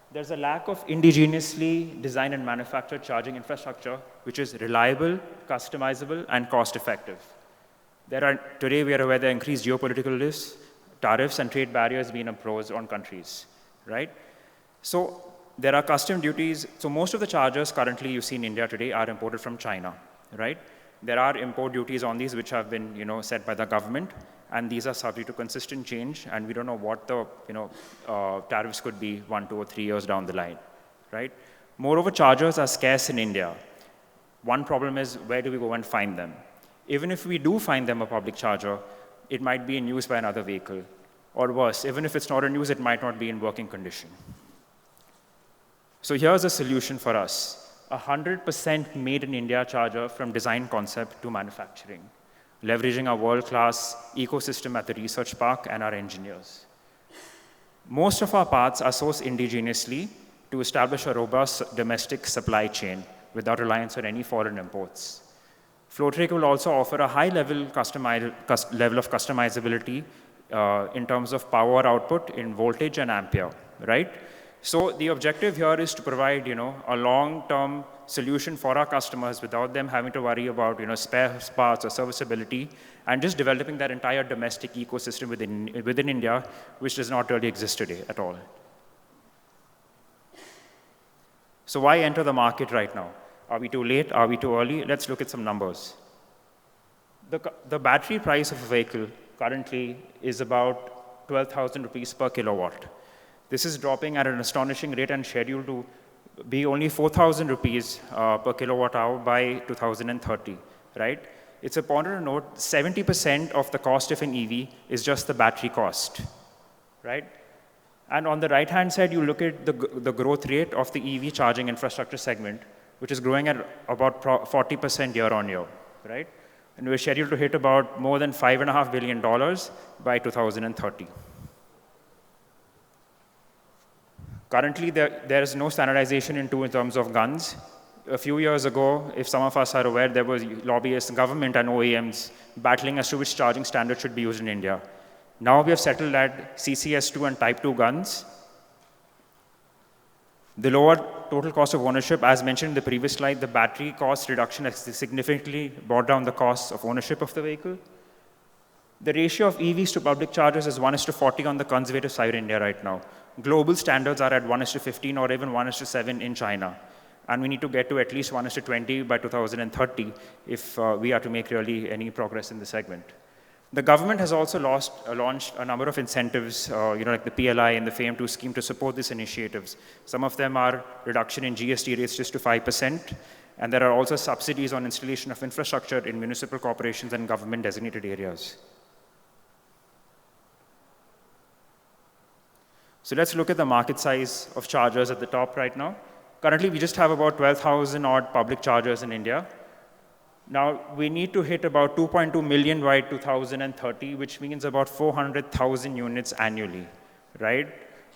There's a lack of indigenously designed and manufactured charging infrastructure, which is reliable, customizable, and cost-effective. Today, we are aware there are increased geopolitical risks, tariffs, and trade barriers being imposed on countries, right? So there are custom duties. So most of the chargers currently you see in India today are imported from China, right? There are import duties on these which have been, set by the government, and these are subject to consistent change, and we don't know what the, tariffs could be 1, 2, or 3 years down the line, right? Moreover, chargers are scarce in India. One problem is, where do we go and find them? Even if we do find them a public charger, it might be in use by another vehicle. Or worse, even if it's not in use, it might not be in working condition. So here's a solution for us. 100% made in India charger from design concept to manufacturing, leveraging our world-class ecosystem at the research park and our engineers. Most of our parts are sourced indigenously to establish a robust domestic supply chain without reliance on any foreign imports. Flowtrick will also offer a high level of customizability in terms of power output in voltage and ampere, right? So the objective here is to provide, a long-term solution for our customers without them having to worry about, spare parts or serviceability, and just developing that entire domestic ecosystem within India, which does not really exist today at all. So why enter the market right now? Are we too late? Are we too early? Let's look at some numbers. The battery price of a vehicle currently is about 12,000 rupees per kilowatt. This is dropping at an astonishing rate and scheduled to be only 4,000 rupees per kilowatt hour by 2030, right? It's important to note 70% of the cost of an EV is just the battery cost, right? And on the right-hand side, you look at the growth rate of the EV charging infrastructure segment, which is growing at about 40% year on year, right? And we're scheduled to hit about more than $5.5 billion by 2030. Currently, there is no standardization in terms of guns. A few years ago, if some of us are aware, there was lobbyists, government and OEMs battling as to which charging standard should be used in India. Now we have settled that CCS2 and Type 2 guns. The lower total cost of ownership, as mentioned in the previous slide, the battery cost reduction has significantly brought down the cost of ownership of the vehicle. The ratio of EVs to public chargers is 1:40 on the conservative side in India right now. Global standards are at 1:15 or even 1:7 in China. And we need to get to at least 1:20 by 2030 if we are to make really any progress in the segment. The government has also launched a number of incentives, like the PLI and the FAME2 scheme to support these initiatives. Some of them are reduction in GST rates just to 5%, and there are also subsidies on installation of infrastructure in municipal corporations and government designated areas. So let's look at the market size of chargers at the top right now. Currently, we just have about 12,000 odd public chargers in India. Now, we need to hit about 2.2 million by 2030, which means about 400,000 units annually, right?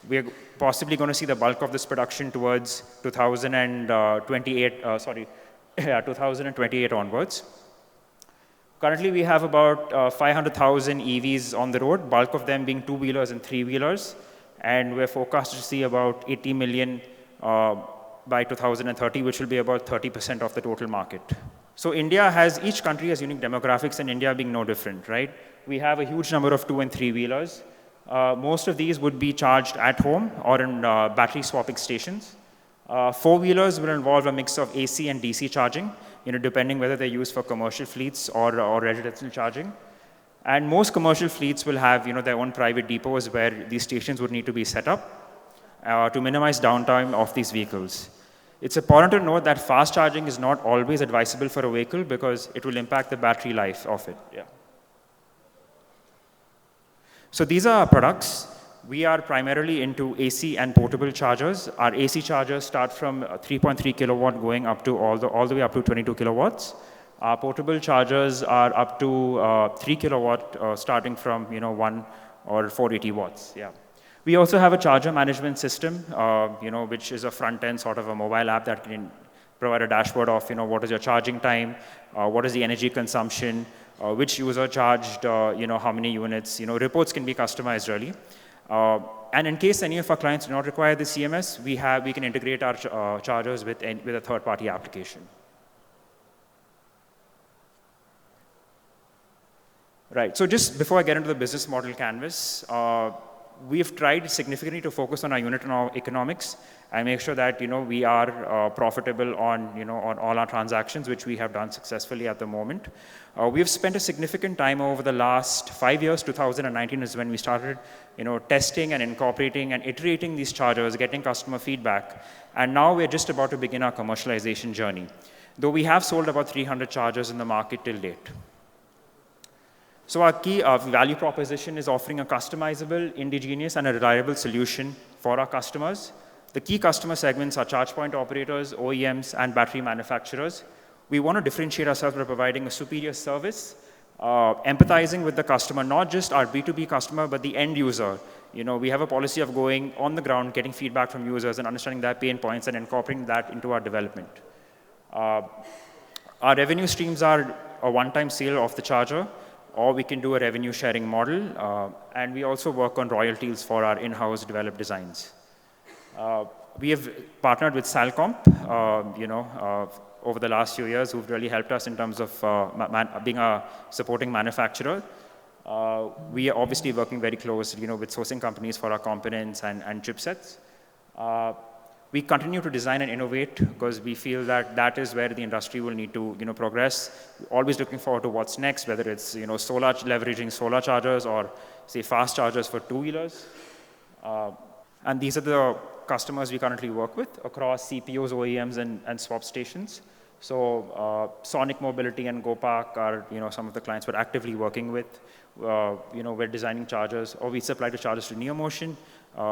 We're possibly going to see the bulk of this production towards 2028 onwards. Currently, we have about 500,000 EVs on the road, bulk of them being two-wheelers and three-wheelers, and we're forecast to see about 80 million by 2030, which will be about 30% of the total market. So each country has unique demographics, and India being no different, right? We have a huge number of two and three-wheelers. Most of these would be charged at home or in battery swapping stations. Four-wheelers will involve a mix of AC and DC charging, depending whether they're used for commercial fleets or residential charging. And most commercial fleets will have their own private depots where these stations would need to be set up to minimize downtime of these vehicles. It's important to note that fast charging is not always advisable for a vehicle because it will impact the battery life of it. Yeah. So these are our products. We are primarily into AC and portable chargers. Our AC chargers start from 3.3 kilowatt going up to all the way up to 22 kilowatts. Our portable chargers are up to 3 kilowatt starting from 1 or 480 watts. Yeah. We also have a charger management system, which is a front-end sort of a mobile app that can provide a dashboard of, what is your charging time, what is the energy consumption, which user charged, how many units. Reports can be customized really. And in case any of our clients do not require the CMS, we can integrate our chargers with a third-party application. Right. So just before I get into the business model canvas, we've tried significantly to focus on our unit economics and make sure that we are profitable on on all our transactions, which we have done successfully at the moment. We've spent a significant time over the last 5 years. 2019 is when we started testing and incorporating and iterating these chargers, getting customer feedback, and now we're just about to begin our commercialization journey. Though we have sold about 300 chargers in the market till date. So our key value proposition is offering a customizable, indigenous, and a reliable solution for our customers. The key customer segments are charge point operators, OEMs, and battery manufacturers. We want to differentiate ourselves by providing a superior service, empathizing with the customer, not just our B2B customer, but the end user. We have a policy of going on the ground, getting feedback from users, and understanding their pain points, and incorporating that into our development. Our revenue streams are a one-time sale of the charger, or we can do a revenue sharing model, and we also work on royalties for our in-house developed designs. We have partnered with Salcomp, over the last few years, who've really helped us in terms of being a supporting manufacturer. We are obviously working very closely, with sourcing companies for our components and chipsets. We continue to design and innovate because we feel that that is where the industry will need to progress. We're always looking forward to what's next, whether it's leveraging solar chargers or say fast chargers for two-wheelers. And these are the customers we currently work with across CPOs, OEMs, and swap stations. So Sonic Mobility and GoPark are some of the clients we're actively working with. We're designing chargers, or we supply the chargers to NeoMotion.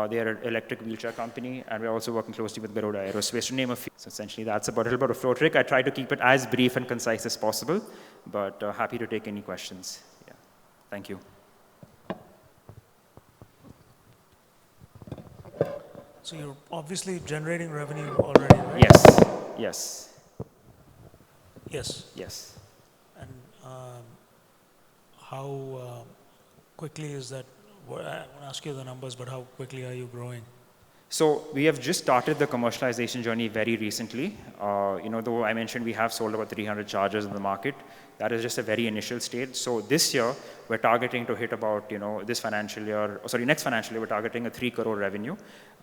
They are an electric wheelchair company, and we're also working closely with Garuda Aerospace to name a few. So essentially, that's about a little bit of Flowtrick. I try to keep it as brief and concise as possible, but happy to take any questions. Yeah. Thank you. So you're obviously generating revenue already, right? Yes, yes. Yes. Yes. And how quickly is that? Well, I won't ask you the numbers, but how quickly are you growing? So we have just started the commercialization journey very recently. Though I mentioned we have sold about 300 chargers in the market, that is just a very initial stage. So this year, we're targeting to hit about, next financial year, we're targeting a 3 crore revenue.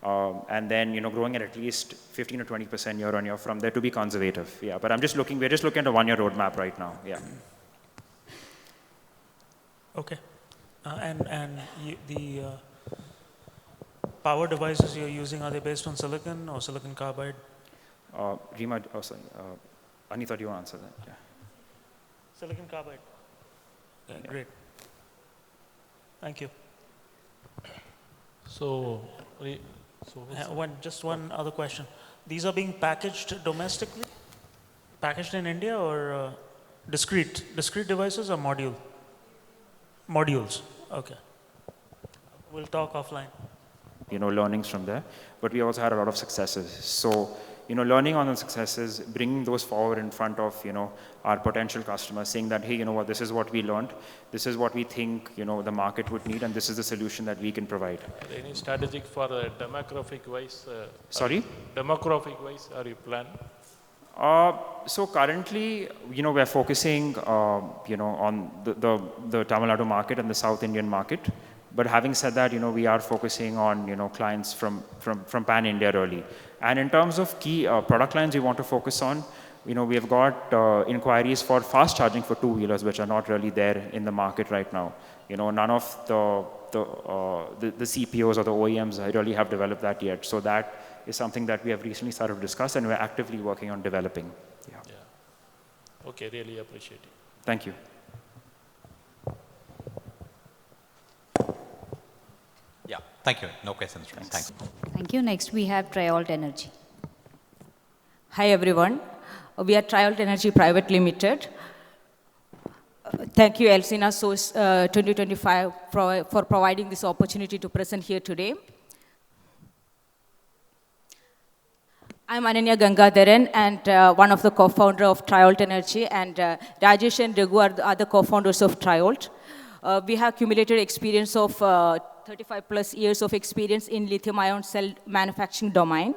And then, growing at least 15 to 20% year on year from there to be conservative. Yeah, but we're just looking at a 1-year roadmap right now. Yeah. Okay. The power devices you're using, are they based on silicon or silicon carbide? Rima, Anita, do you want to answer that? Yeah. Silicon carbide. Okay, yeah. Great. Thank you. Just one other question. These are being packaged domestically? Packaged in India or discrete devices or modules? Okay. We'll talk offline. Learnings from there, but we also had a lot of successes. So, learning on the successes, bringing those forward in front of, our potential customers, saying that, hey, this is what we learned, this is what we think, the market would need, and this is the solution that we can provide. Any strategic for demographic wise? Sorry? Demographic wise, are you planning? So currently, we're focusing, on the Tamil Nadu market and the South Indian market. But having said that, we are focusing on, clients from pan-India really. And in terms of key product lines we want to focus on, we have got inquiries for fast charging for two-wheelers, which are not really there in the market right now. None of the CPOs or the OEMs really have developed that yet. So that is something that we have recently started to discuss, and we're actively working on developing. Yeah. Okay, really appreciate it. Thank you. Yeah, thank you. No questions. Thanks. Thank you. Next, we have Triolt Energy. Hi, everyone. We are Triolt Energy Private Limited. Thank you, Elsina Source 2025 for providing this opportunity to present here today. I'm Ananya Gangadharan and one of the co-founder of Triolt Energy, and Rajesh and Raghu are the other co-founders of Triolt. We have accumulated experience of 35 plus years of experience in lithium-ion cell manufacturing domain.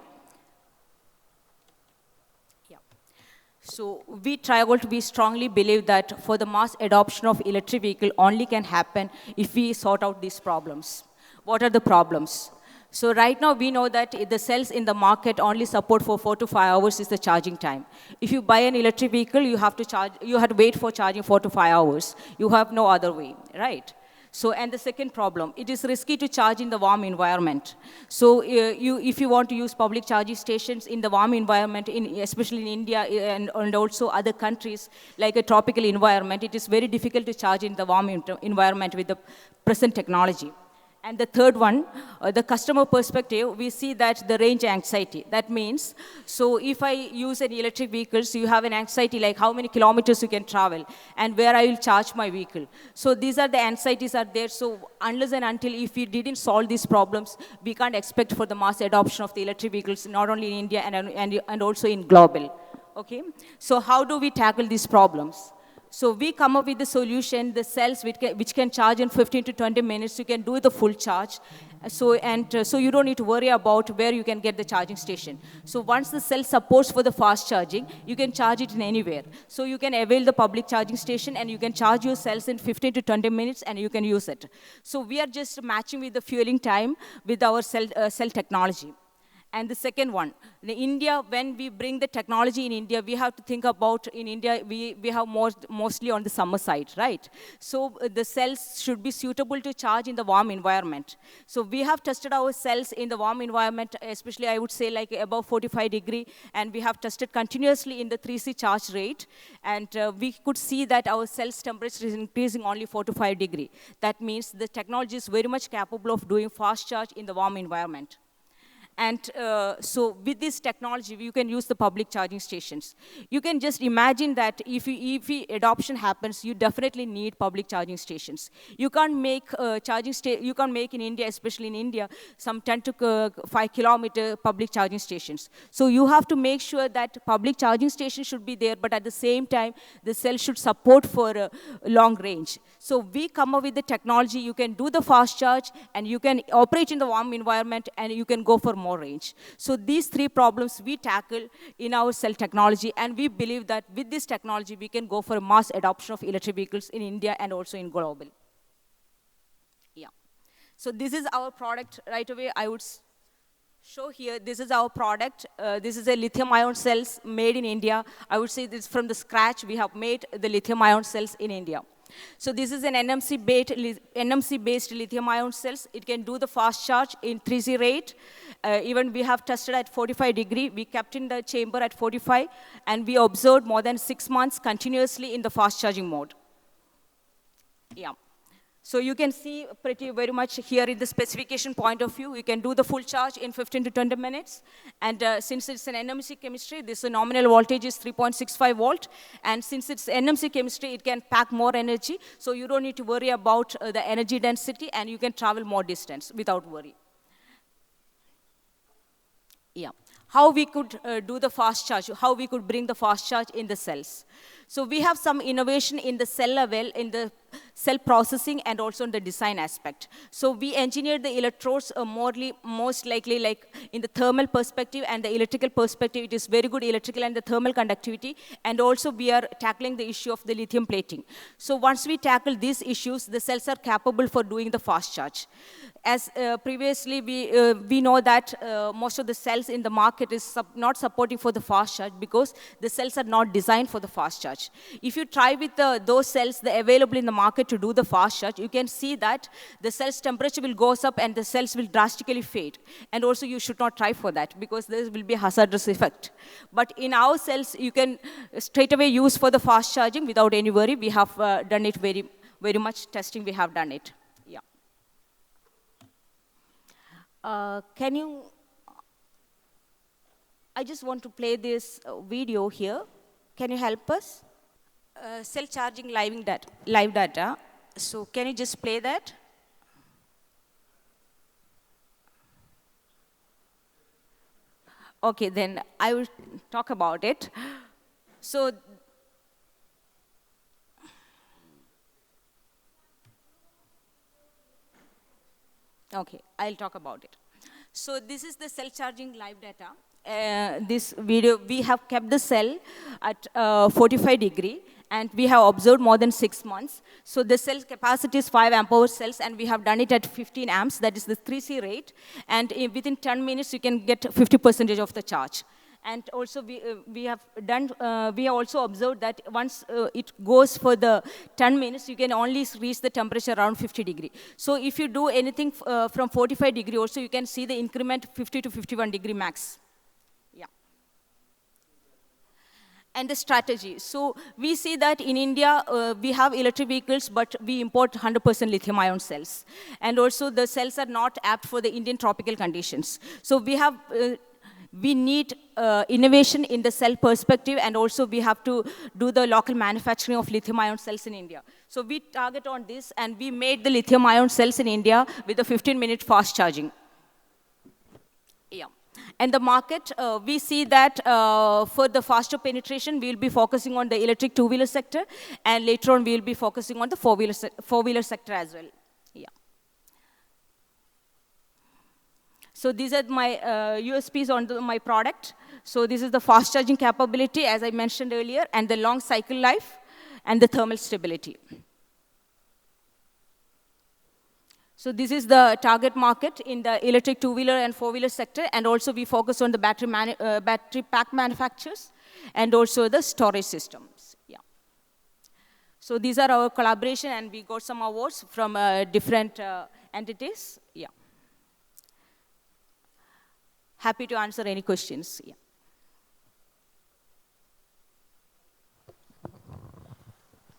So we Triolt, we strongly believe that for the mass adoption of electric vehicle only can happen if we sort out these problems. What are the problems? So right now we know that the cells in the market only support for 4 to 5 hours is the charging time. If you buy an electric vehicle, you have to wait for charging 4 to 5 hours. You have no other way, right? So, and the second problem, it is risky to charge in the warm environment. So if you want to use public charging stations in the warm environment, especially in India and also other countries, like a tropical environment, it is very difficult to charge in the warm environment with the present technology. And the third one, the customer perspective, we see that the range anxiety. That means, so if I use an electric vehicle, so you have an anxiety like how many kilometers you can travel and where I will charge my vehicle. So these are the anxieties are there. So unless and until if we didn't solve these problems, we can't expect for the mass adoption of the electric vehicles, not only in India and also in global. Okay? So how do we tackle these problems? So we come up with the solution, the cells which can charge in 15 to 20 minutes. You can do the full charge. So you don't need to worry about where you can get the charging station. So once the cell supports for the fast charging, you can charge it in anywhere. So you can avail the public charging station and you can charge your cells in 15 to 20 minutes and you can use it. So we are just matching with the fueling time with our cell technology. And the second one, in India, when we bring the technology in India, we have to think about, in India, we have mostly on the summer side, right? So the cells should be suitable to charge in the warm environment. So we have tested our cells in the warm environment, especially I would say like above 45 degree, and we have tested continuously in the 3C charge rate, and we could see that our cells temperature is increasing only 4 to 5 degree. That means the technology is very much capable of doing fast charge in the warm environment. And so with this technology, you can use the public charging stations. You can just imagine that if EV adoption happens, you definitely need public charging stations. You can't make you can't make in India, especially in India, some 10 to 5 kilometer public charging stations. So you have to make sure that public charging stations should be there, but at the same time, the cell should support for long range. So we come up with the technology, you can do the fast charge, and you can operate in the warm environment, and you can go for more range. So these three problems we tackle in our cell technology, and we believe that with this technology, we can go for mass adoption of electric vehicles in India and also in global. Yeah. So this is our product right away. I would show here, this is our product. This is a lithium-ion cells made in India. I would say this from the scratch, we have made the lithium-ion cells in India. So this is an NMC-based lithium-ion cells. It can do the fast charge in 3C rate. Even we have tested at 45 degree. We kept in the chamber at 45, and we observed more than 6 months continuously in the fast charging mode. Yeah. So you can see pretty very much here in the specification point of view, you can do the full charge in 15 to 20 minutes. And since it's an NMC chemistry, this nominal voltage is 3.65 volt. And since it's NMC chemistry, it can pack more energy. So you don't need to worry about the energy density, and you can travel more distance without worry. Yeah. How we could do the fast charge, how we could bring the fast charge in the cells. So we have some innovation in the cell level, in the cell processing, and also in the design aspect. So we engineered the electrodes most likely like in the thermal perspective and the electrical perspective. It is very good electrical and the thermal conductivity. And also we are tackling the issue of the lithium plating. So once we tackle these issues, the cells are capable for doing the fast charge. As previously we know that most of the cells in the market is not supporting for the fast charge because the cells are not designed for the fast charge. If you try with those cells available in the market to do the fast charge, you can see that the cell's temperature will go up and the cells will drastically fade. And also you should not try for that because there will be a hazardous effect. But in our cells, you can straight away use for the fast charging without any worry. We have done it very much testing, we have done it. Yeah. Can you, I just want to play this video here. Can you help us? Cell charging live data. So can you just play that? Okay, then I will talk about it. So okay, I'll talk about it. So this is the cell charging live data. This video, we have kept the cell at 45 degree, and we have observed more than 6 months. So the cell capacity is 5 amp-hour cells, and we have done it at 15 amps, that is the 3C rate. And within 10 minutes, you can get 50% of the charge. And also we have also observed that once it goes for the 10 minutes, you can only reach the temperature around 50 degree. So if you do anything from 45 degree also, you can see the increment 50 to 51 degree max. Yeah. And the strategy. So we see that in India, we have electric vehicles, but we import 100% lithium-ion cells. And also the cells are not apt for the Indian tropical conditions. So we need innovation in the cell perspective, and also we have to do the local manufacturing of lithium-ion cells in India. So we target on this, and we made the lithium-ion cells in India with a 15-minute fast charging. Yeah. And the market, we see that for the faster penetration, we will be focusing on the electric two-wheeler sector, and later on we will be focusing on the four-wheeler sector as well. Yeah. So these are my USPs on my product. So this is the fast charging capability, as I mentioned earlier, and the long cycle life, and the thermal stability. So this is the target market in the electric two-wheeler and four-wheeler sector, and also we focus on the battery pack manufacturers, and also the storage systems. Yeah. So these are our collaboration, and we got some awards from different entities. Yeah. Happy to answer any questions. Yeah.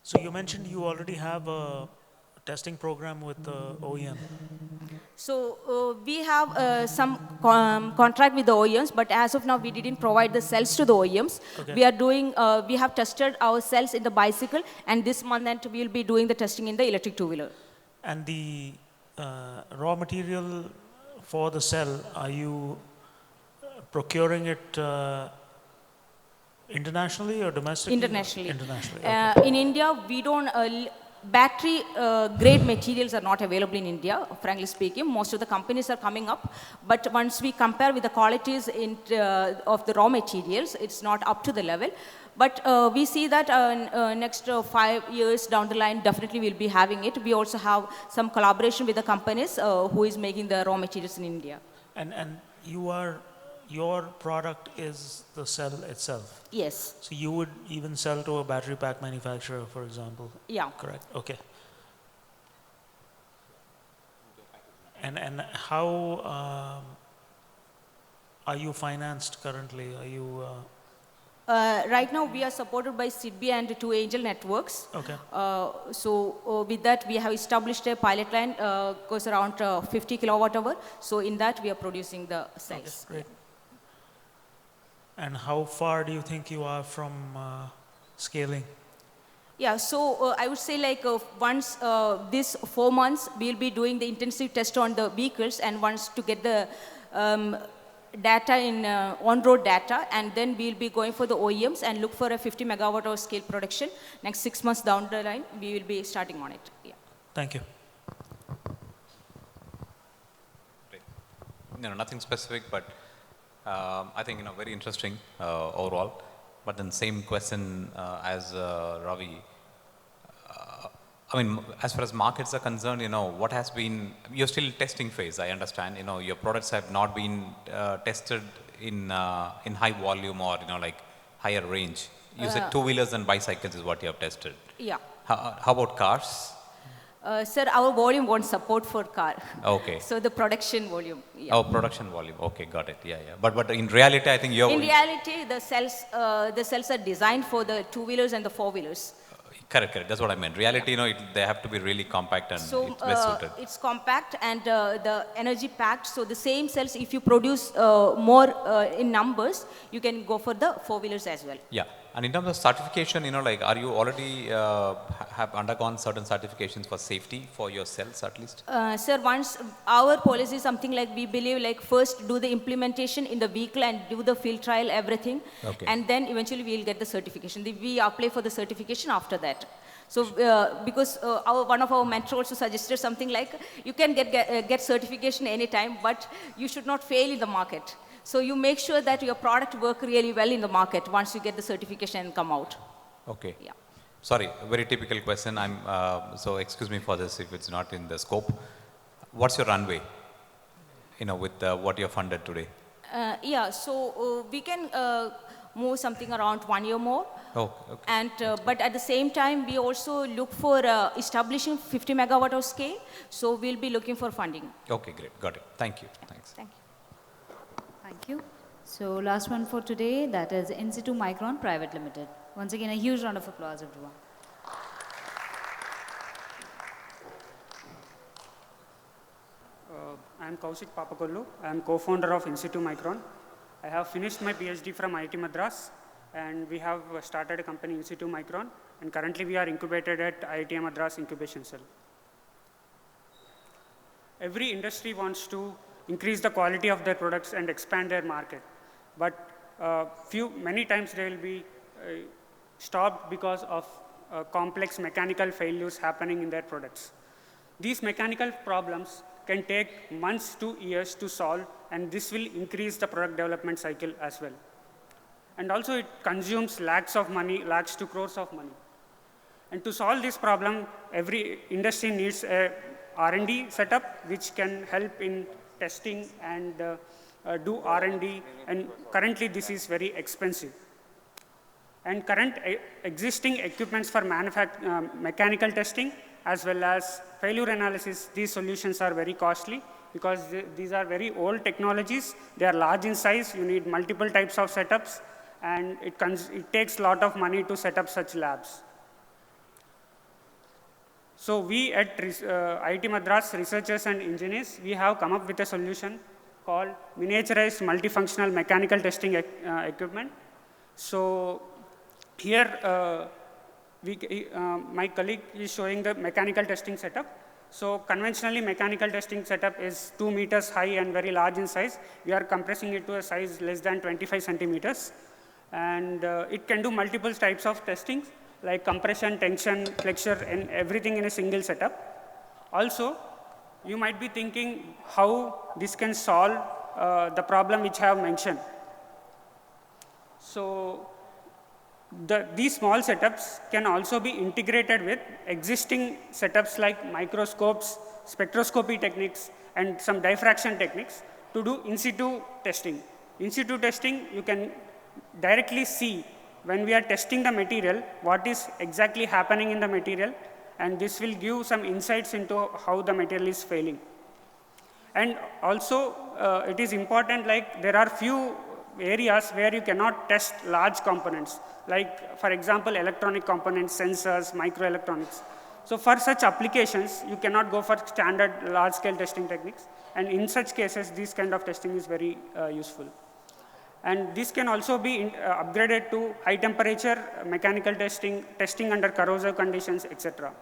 So you mentioned you already have a testing program with the OEM. So we have some contract with the OEMs, but as of now, we didn't provide the cells to the OEMs. Okay. We are doing, we have tested our cells in the bicycle, and this month we will be doing the testing in the electric two-wheeler. And the raw material for the cell, are you procuring it internationally or domestically? Internationally. Internationally. Okay. In India, we don't, battery grade materials are not available in India, frankly speaking. Most of the companies are coming up, but once we compare with the qualities of the raw materials, it's not up to the level. But we see that next 5 years down the line, definitely we'll be having it. We also have some collaboration with the companies who is making the raw materials in India. And your product is the cell itself? Yes. So you would even sell to a battery pack manufacturer, for example? Yeah. Correct, okay. And how are you financed currently? Are you... Right now, we are supported by SIDBI and 2 Angel Networks. Okay. So with that, we have established a pilot line, goes around 50 kilowatt hour. So in that, we are producing the cells. Okay, great. And how far do you think you are from scaling? Yeah, so I would say like once this 4 months, we'll be doing the intensive test on the vehicles, and once to get the data in on-road data, and then we'll be going for the OEMs and look for a 50 megawatt hour scale production. Next 6 months down the line, we will be starting on it. Yeah. Thank you. No, nothing specific, but I think very interesting overall. But then same question as Ravi. I mean, as far as markets are concerned, what has been, you're still testing phase, I understand. Your products have not been tested in high volume or, like higher range. You said two-wheelers and bicycles is what you have tested. Yeah. How about cars? Sir, our volume won't support for car. Okay. So the production volume. Yeah. Oh, production volume. Okay, got it. Yeah. But in reality, I think you're... In reality, the cells are designed for the two-wheelers and the four-wheelers. Correct. That's what I meant. Reality, they have to be really compact and So it's best suited. it's compact and the energy packed. So the same cells, if you produce more in numbers, you can go for the four-wheelers as well. Yeah. And in terms of certification, like, are you already have undergone certain certifications for safety for your cells at least? Sir, once our policy is something like we believe like first do the implementation in the vehicle and do the field trial, everything. Okay. And then eventually we'll get the certification. We apply for the certification after that. So because one of our mentors also suggested something like you can get certification anytime, but you should not fail in the market. So you make sure that your product work really well in the market once you get the certification and come out. Okay. Yeah. Sorry, very typical question. So excuse me for this if it's not in the scope. What's your runway, with what you're funded today? Yeah, so we can move something around 1 year more. Oh, okay. And, but at the same time, we also look for establishing 50 megawatt of scale. So we'll be looking for funding. Okay, great. Got it. Thank you. Thanks. Thank you. Thank you. So last one for today, that is In-Situ Micron Private Limited. Once again, a huge round of applause, everyone. I am Kaushik Papakollu. I am co-founder of In-Situ Micron. I have finished my PhD from IIT Madras, and we have started a company In-Situ Micron, and currently we are incubated at IIT Madras Incubation Cell. Every industry wants to increase the quality of their products and expand their market, but many times they will be stopped because of complex mechanical failures happening in their products. These mechanical problems can take months to years to solve, and this will increase the product development cycle as well. And also it consumes lakhs of money, lakhs to crores of money. And to solve this problem, every industry needs a R&D setup which can help in testing and do R&D, and currently this is very expensive. And current existing equipments for mechanical testing as well as failure analysis, these solutions are very costly because these are very old technologies. They are large in size. You need multiple types of setups, and it takes a lot of money to set up such labs. So we at IIT Madras researchers and engineers, we have come up with a solution called miniaturized multifunctional mechanical testing equipment. So here, my colleague is showing the mechanical testing setup. So conventionally, mechanical testing setup is 2 meters high and very large in size. We are compressing it to a size less than 25 centimeters. And it can do multiple types of testing, like compression, tension, flexure, and everything in a single setup. Also, you might be thinking how this can solve the problem which I have mentioned. So these small setups can also be integrated with existing setups like microscopes, spectroscopy techniques, and some diffraction techniques to do in situ testing. In situ testing, you can directly see when we are testing the material, what is exactly happening in the material, and this will give some insights into how the material is failing. And also, it is important, like there are few areas where you cannot test large components, like for example, electronic components, sensors, microelectronics. So for such applications, you cannot go for standard large-scale testing techniques. And in such cases, this kind of testing is very useful. And this can also be upgraded to high temperature mechanical testing, testing under corrosive conditions, etc.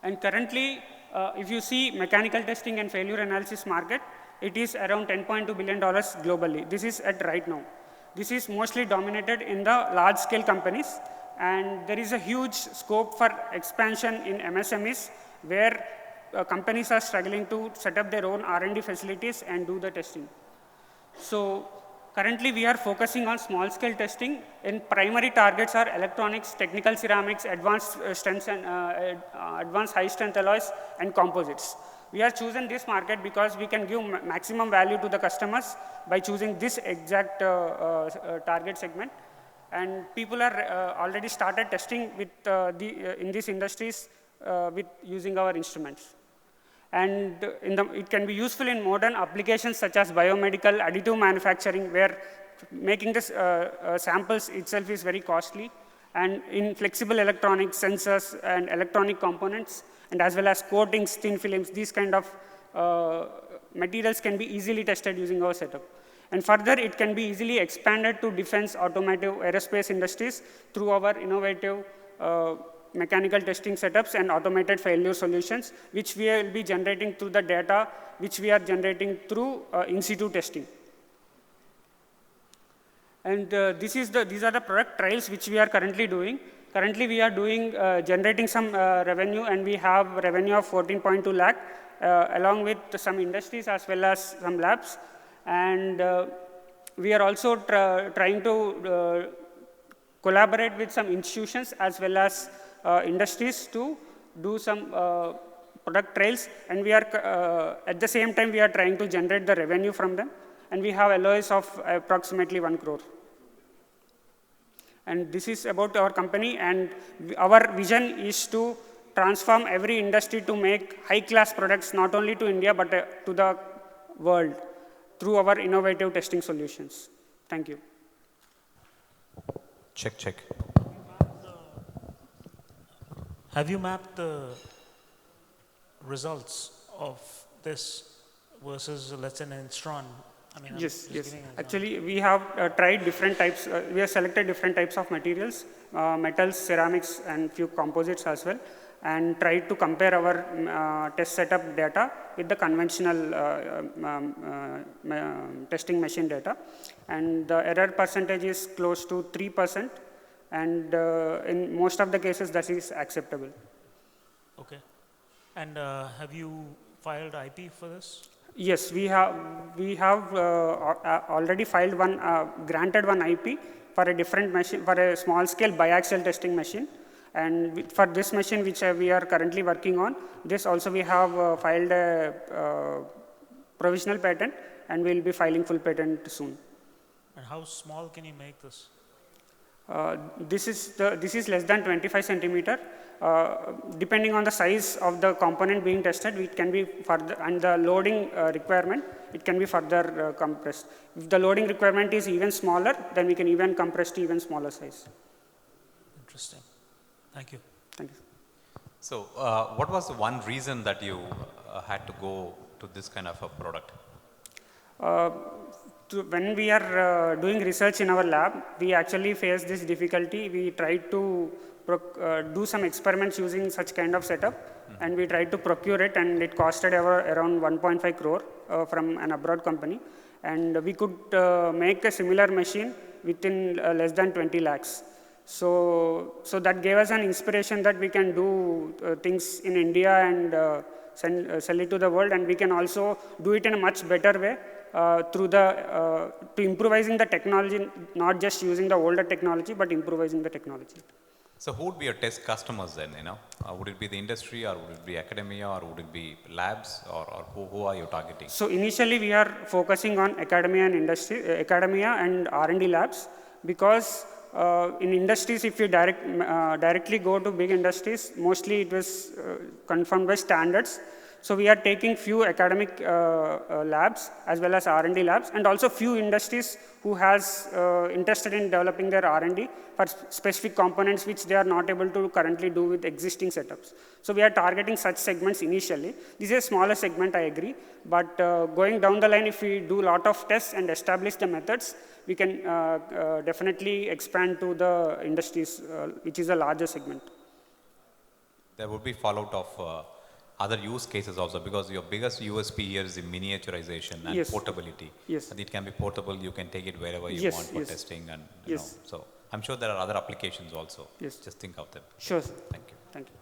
And currently, if you see mechanical testing and failure analysis market, it is around $10.2 billion globally. This is at right now. This is mostly dominated in the large scale companies, and there is a huge scope for expansion in MSMEs where companies are struggling to set up their own R&D facilities and do the testing. So currently we are focusing on small scale testing, and primary targets are electronics, technical ceramics, advanced strengths and advanced high strength alloys and composites. We have chosen this market because we can give maximum value to the customers by choosing this exact target segment. And people are already started testing with in these industries with using our instruments. And it can be useful in modern applications such as biomedical, additive manufacturing, where making this samples itself is very costly. And in flexible electronics, sensors, and electronic components, and as well as coatings, thin films, these kind of materials can be easily tested using our setup. And further, it can be easily expanded to defense, automotive, aerospace industries through our innovative mechanical testing setups and automated failure solutions, which we will be generating through the data which we are generating through in situ testing. And these are the product trials which we are currently doing. Currently, we are doing generating some revenue, and we have revenue of 14.2 lakh, along with some industries as well as some labs. And we are also trying to collaborate with some institutions as well as industries to do some product trials. And we are, at the same time, we are trying to generate the revenue from them. And we have LOIs of approximately 1 crore. And this is about our company, and our vision is to transform every industry to make high-class products, not only to India, but to the world through our innovative testing solutions. Thank you. Check, check. Have you mapped the results of this versus, let's say, an Instron? I mean, yes. Actually, we have tried different types. We have selected different types of materials, metals, ceramics, and few composites as well, and tried to compare our test setup data with the conventional testing machine data. And the error percentage is close to 3%, and in most of the cases, that is acceptable. Okay. And have you filed IP for this? Yes, we have already filed one, granted one IP for a different machine, for a small scale biaxial testing machine. And for this machine, which we are currently working on, this also we have filed a provisional patent, and we will be filing full patent soon. And how small can you make this? This is less than 25 centimeter. Depending on the size of the component being tested, it can be further, and the loading requirement, it can be further compressed. If the loading requirement is even smaller, then we can even compress to even smaller size. Interesting. Thank you. Thank you. So, what was the one reason that you had to go to this kind of a product? When we are doing research in our lab, we actually face this difficulty. We tried to do some experiments using such kind of setup, and we tried to procure it, and it costed around 1.5 crore from an abroad company. And we could make a similar machine within less than 20 lakhs. So that gave us an inspiration that we can do things in India and sell it to the world, and we can also do it in a much better way through to improvising the technology, not just using the older technology, but improvising the technology. So who would be your test customers then, would it be the industry, or would it be academia, or would it be labs, or who are you targeting? So initially we are focusing on academia and industry, academia and R&D labs, because in industries, if you directly go to big industries, mostly it was confirmed by standards. So we are taking few academic labs as well as R&D labs, and also few industries who has interested in developing their R&D for specific components which they are not able to currently do with existing setups. So we are targeting such segments initially. This is a smaller segment, I agree, but going down the line, if we do a lot of tests and establish the methods, we can definitely expand to the industries, which is a larger segment. There would be fallout of other use cases also, because your biggest USP here is the miniaturization and yes. portability. Yes. And it can be portable, you can take it wherever you yes. want for yes. testing, and yes. so I'm sure there are other applications also. Yes. Just think of them. Sure, sir. Thank you. Thank you.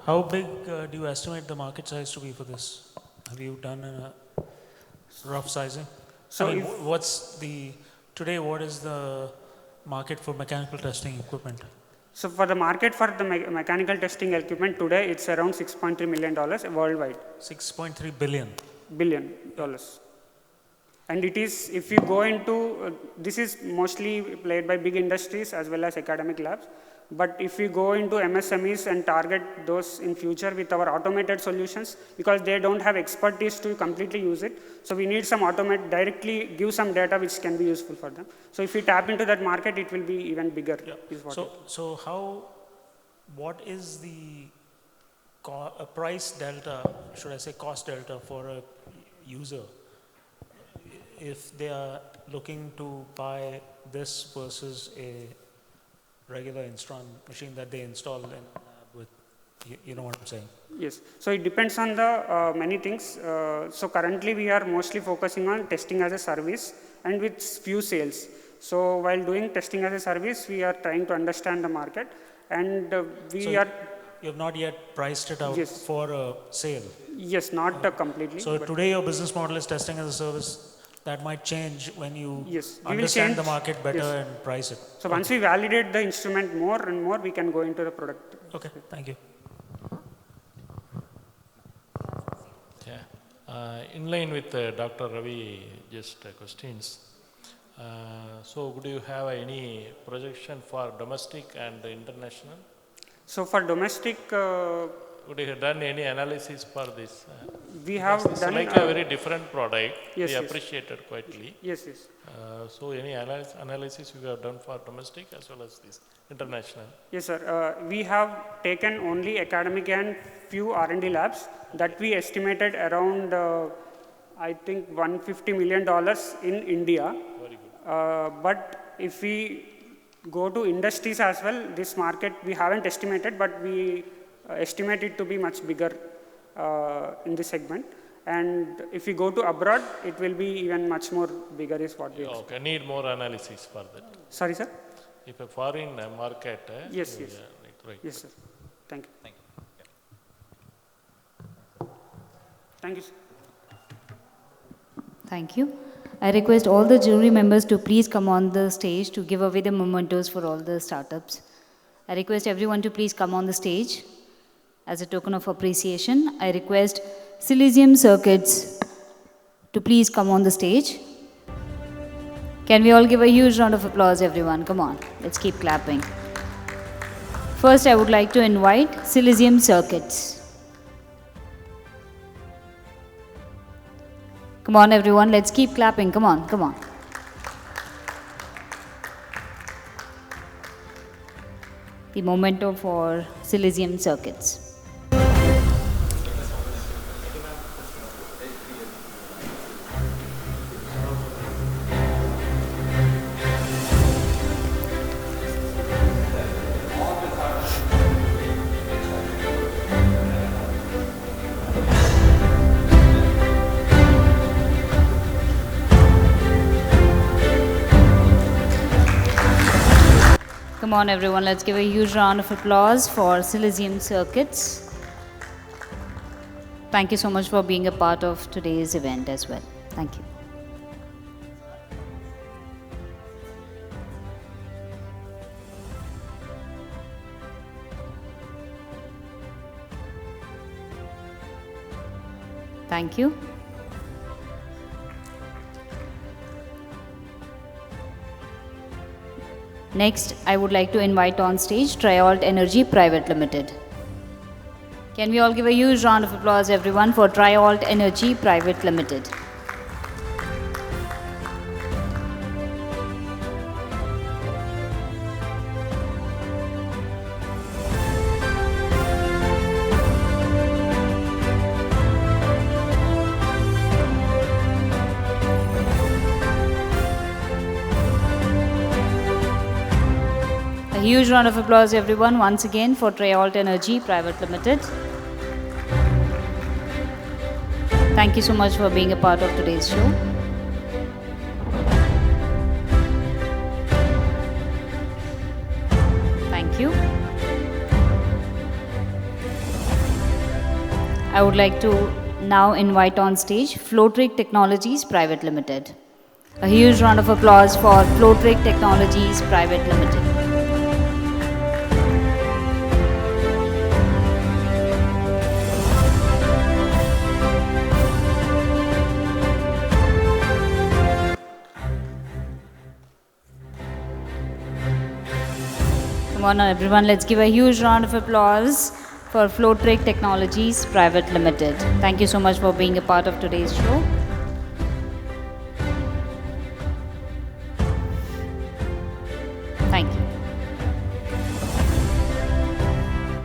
How big do you estimate the market size to be for this? Have you done a rough sizing? So I mean, what is the market for mechanical testing equipment? So for the market for the mechanical testing equipment today, it's around $6.3 million worldwide. $6.3 billion. Billion dollars. And it is, if you go into, this is mostly played by big industries as well as academic labs. But if we go into MSMEs and target those in future with our automated solutions, because they don't have expertise to completely use it, so we need some directly give some data which can be useful for them. So if we tap into that market, it will be even bigger. Yeah. What is the price delta, should I say cost delta, for a user if they are looking to buy this versus a regular Instron machine that they install with, you know what I'm saying? Yes. So it depends on the many things. So currently we are mostly focusing on testing as a service and with few sales. So while doing testing as a service, we are trying to understand the market, and you have not yet priced it out yes. for a sale? Yes, not completely. So today your business model is testing as a service. That might change when you yes. understand the market better yes. and price it. So once we validate the instrument more and more, we can go into the product. Okay, thank you. Yeah, in line with Dr. Ravi just questions. So would you have any projection for domestic and international? So for domestic, would you have done any analysis for this? We have done like a very different product. Yes, we yes. appreciated quietly. Yes, yes. So any analysis you have done for domestic as well as this international? Yes, sir. We have taken only academic and few R&D labs that we estimated around, I think, $150 million in India. Very good. But if we go to industries as well, this market we haven't estimated, but we estimate it to be much bigger in this segment. And if we go to abroad, it will be even much more bigger is what we expect. Okay, need more analysis for that. Sorry, sir? If a foreign market. Yes, yes. Right. Yes, sir. Thank you. Thank you. Thank you, sir. Thank you. I request all the jury members to please come on the stage to give away the mementos for all the startups. I request everyone to please come on the stage. As a token of appreciation, I request Silesium Circuits to please come on the stage. Can we all give a huge round of applause, everyone? Come on, let's keep clapping. First, I would like to invite Silesium Circuits. Come on, everyone, let's keep clapping. Come on, come on. the memento for Silesium Circuits. Come on everyone, let's give a huge round of applause for Silesium Circuits. Thank you so much for being a part of today's event as well. Thank you. Thank you. Next, I would like to invite on stage Trialt Energy Private Limited. Can we all give a huge round of applause, everyone, for Trialt Energy Private Limited. A huge round of applause, everyone, once again for Trialt Energy Private Limited. Thank you so much for being a part of today's show. Thank you. I would like to now invite on stage Flowtrig Technologies Private Limited. A huge round of applause for Flowtrig Technologies Private Limited. Come on everyone, let's give a huge round of applause for Flowtrig Technologies Private Limited. Thank you so much for being a part of today's show. Thank you.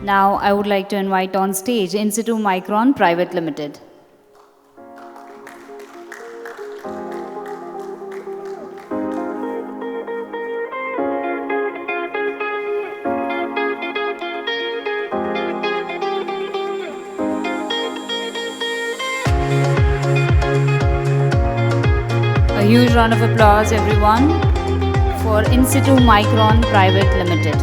Now I would like to invite on stage Insitu Micron Private Limited. A huge round of applause, everyone, for Insitu Micron Private Limited.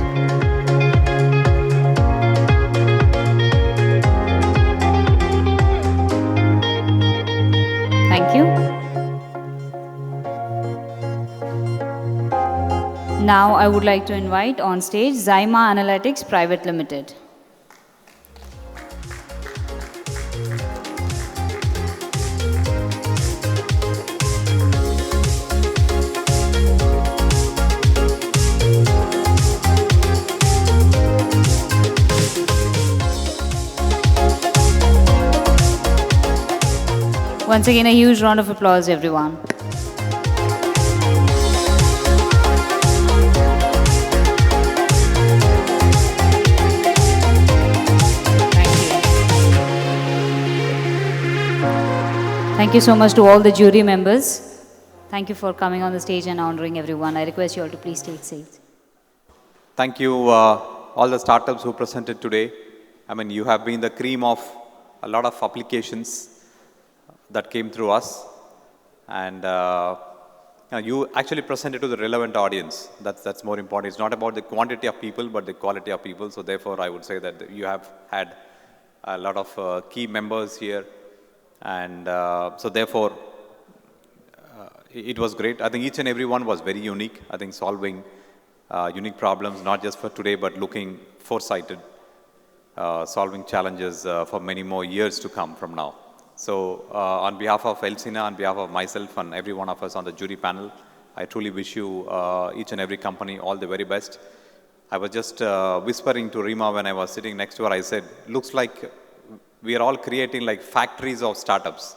Thank you. Now I would like to invite on stage Zyma Analytics Private Limited. Once again, a huge round of applause, everyone. Thank you so much to all the jury members. Thank you for coming on the stage and honoring everyone. I request you all to please take seats. Thank you, all the startups who presented today. I mean, you have been the cream of a lot of applications that came through us, and you actually presented to the relevant audience. That's more important. It's not about the quantity of people, but the quality of people. So therefore, I would say that you have had a lot of key members here, and so therefore, it was great. I think each and every one was very unique. I think solving unique problems, not just for today, but looking foresighted, solving challenges for many more years to come from now. So on behalf of Elsina, on behalf of myself and every one of us on the jury panel, I truly wish you, each and every company, all the very best. I was just whispering to Rima when I was sitting next to her. I said, looks like we are all creating like factories of startups.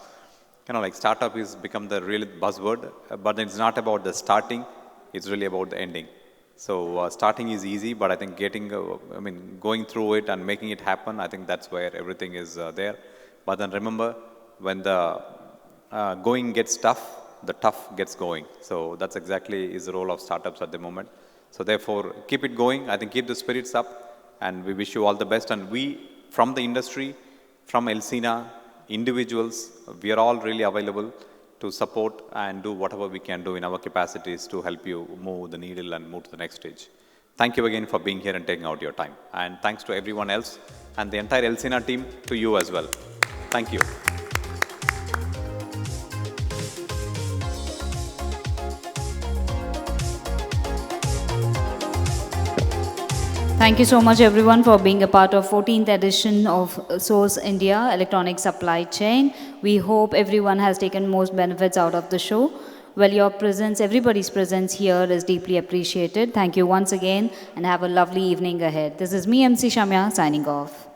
You know, like startup has become the real buzzword, but it's not about the starting, it's really about the ending. So starting is easy, but I think going through it and making it happen, I think that's where everything is there. But then remember, when the going gets tough, the tough gets going. So that's exactly is the role of startups at the moment. So therefore, keep it going. I think keep the spirits up, and we wish you all the best. And we, from the industry, from Elsina, individuals, we are all really available to support and do whatever we can do in our capacities to help you move the needle and move to the next stage. Thank you again for being here and taking out your time. And thanks to everyone else and the entire Elsina team, to you as well. Thank you. Thank you so much everyone for being a part of 14th edition of Source India Electronic Supply Chain. We hope everyone has taken most benefits out of the show. Well, your presence, everybody's presence here is deeply appreciated. Thank you once again and have a lovely evening ahead. This is me, MC Shamya, signing off.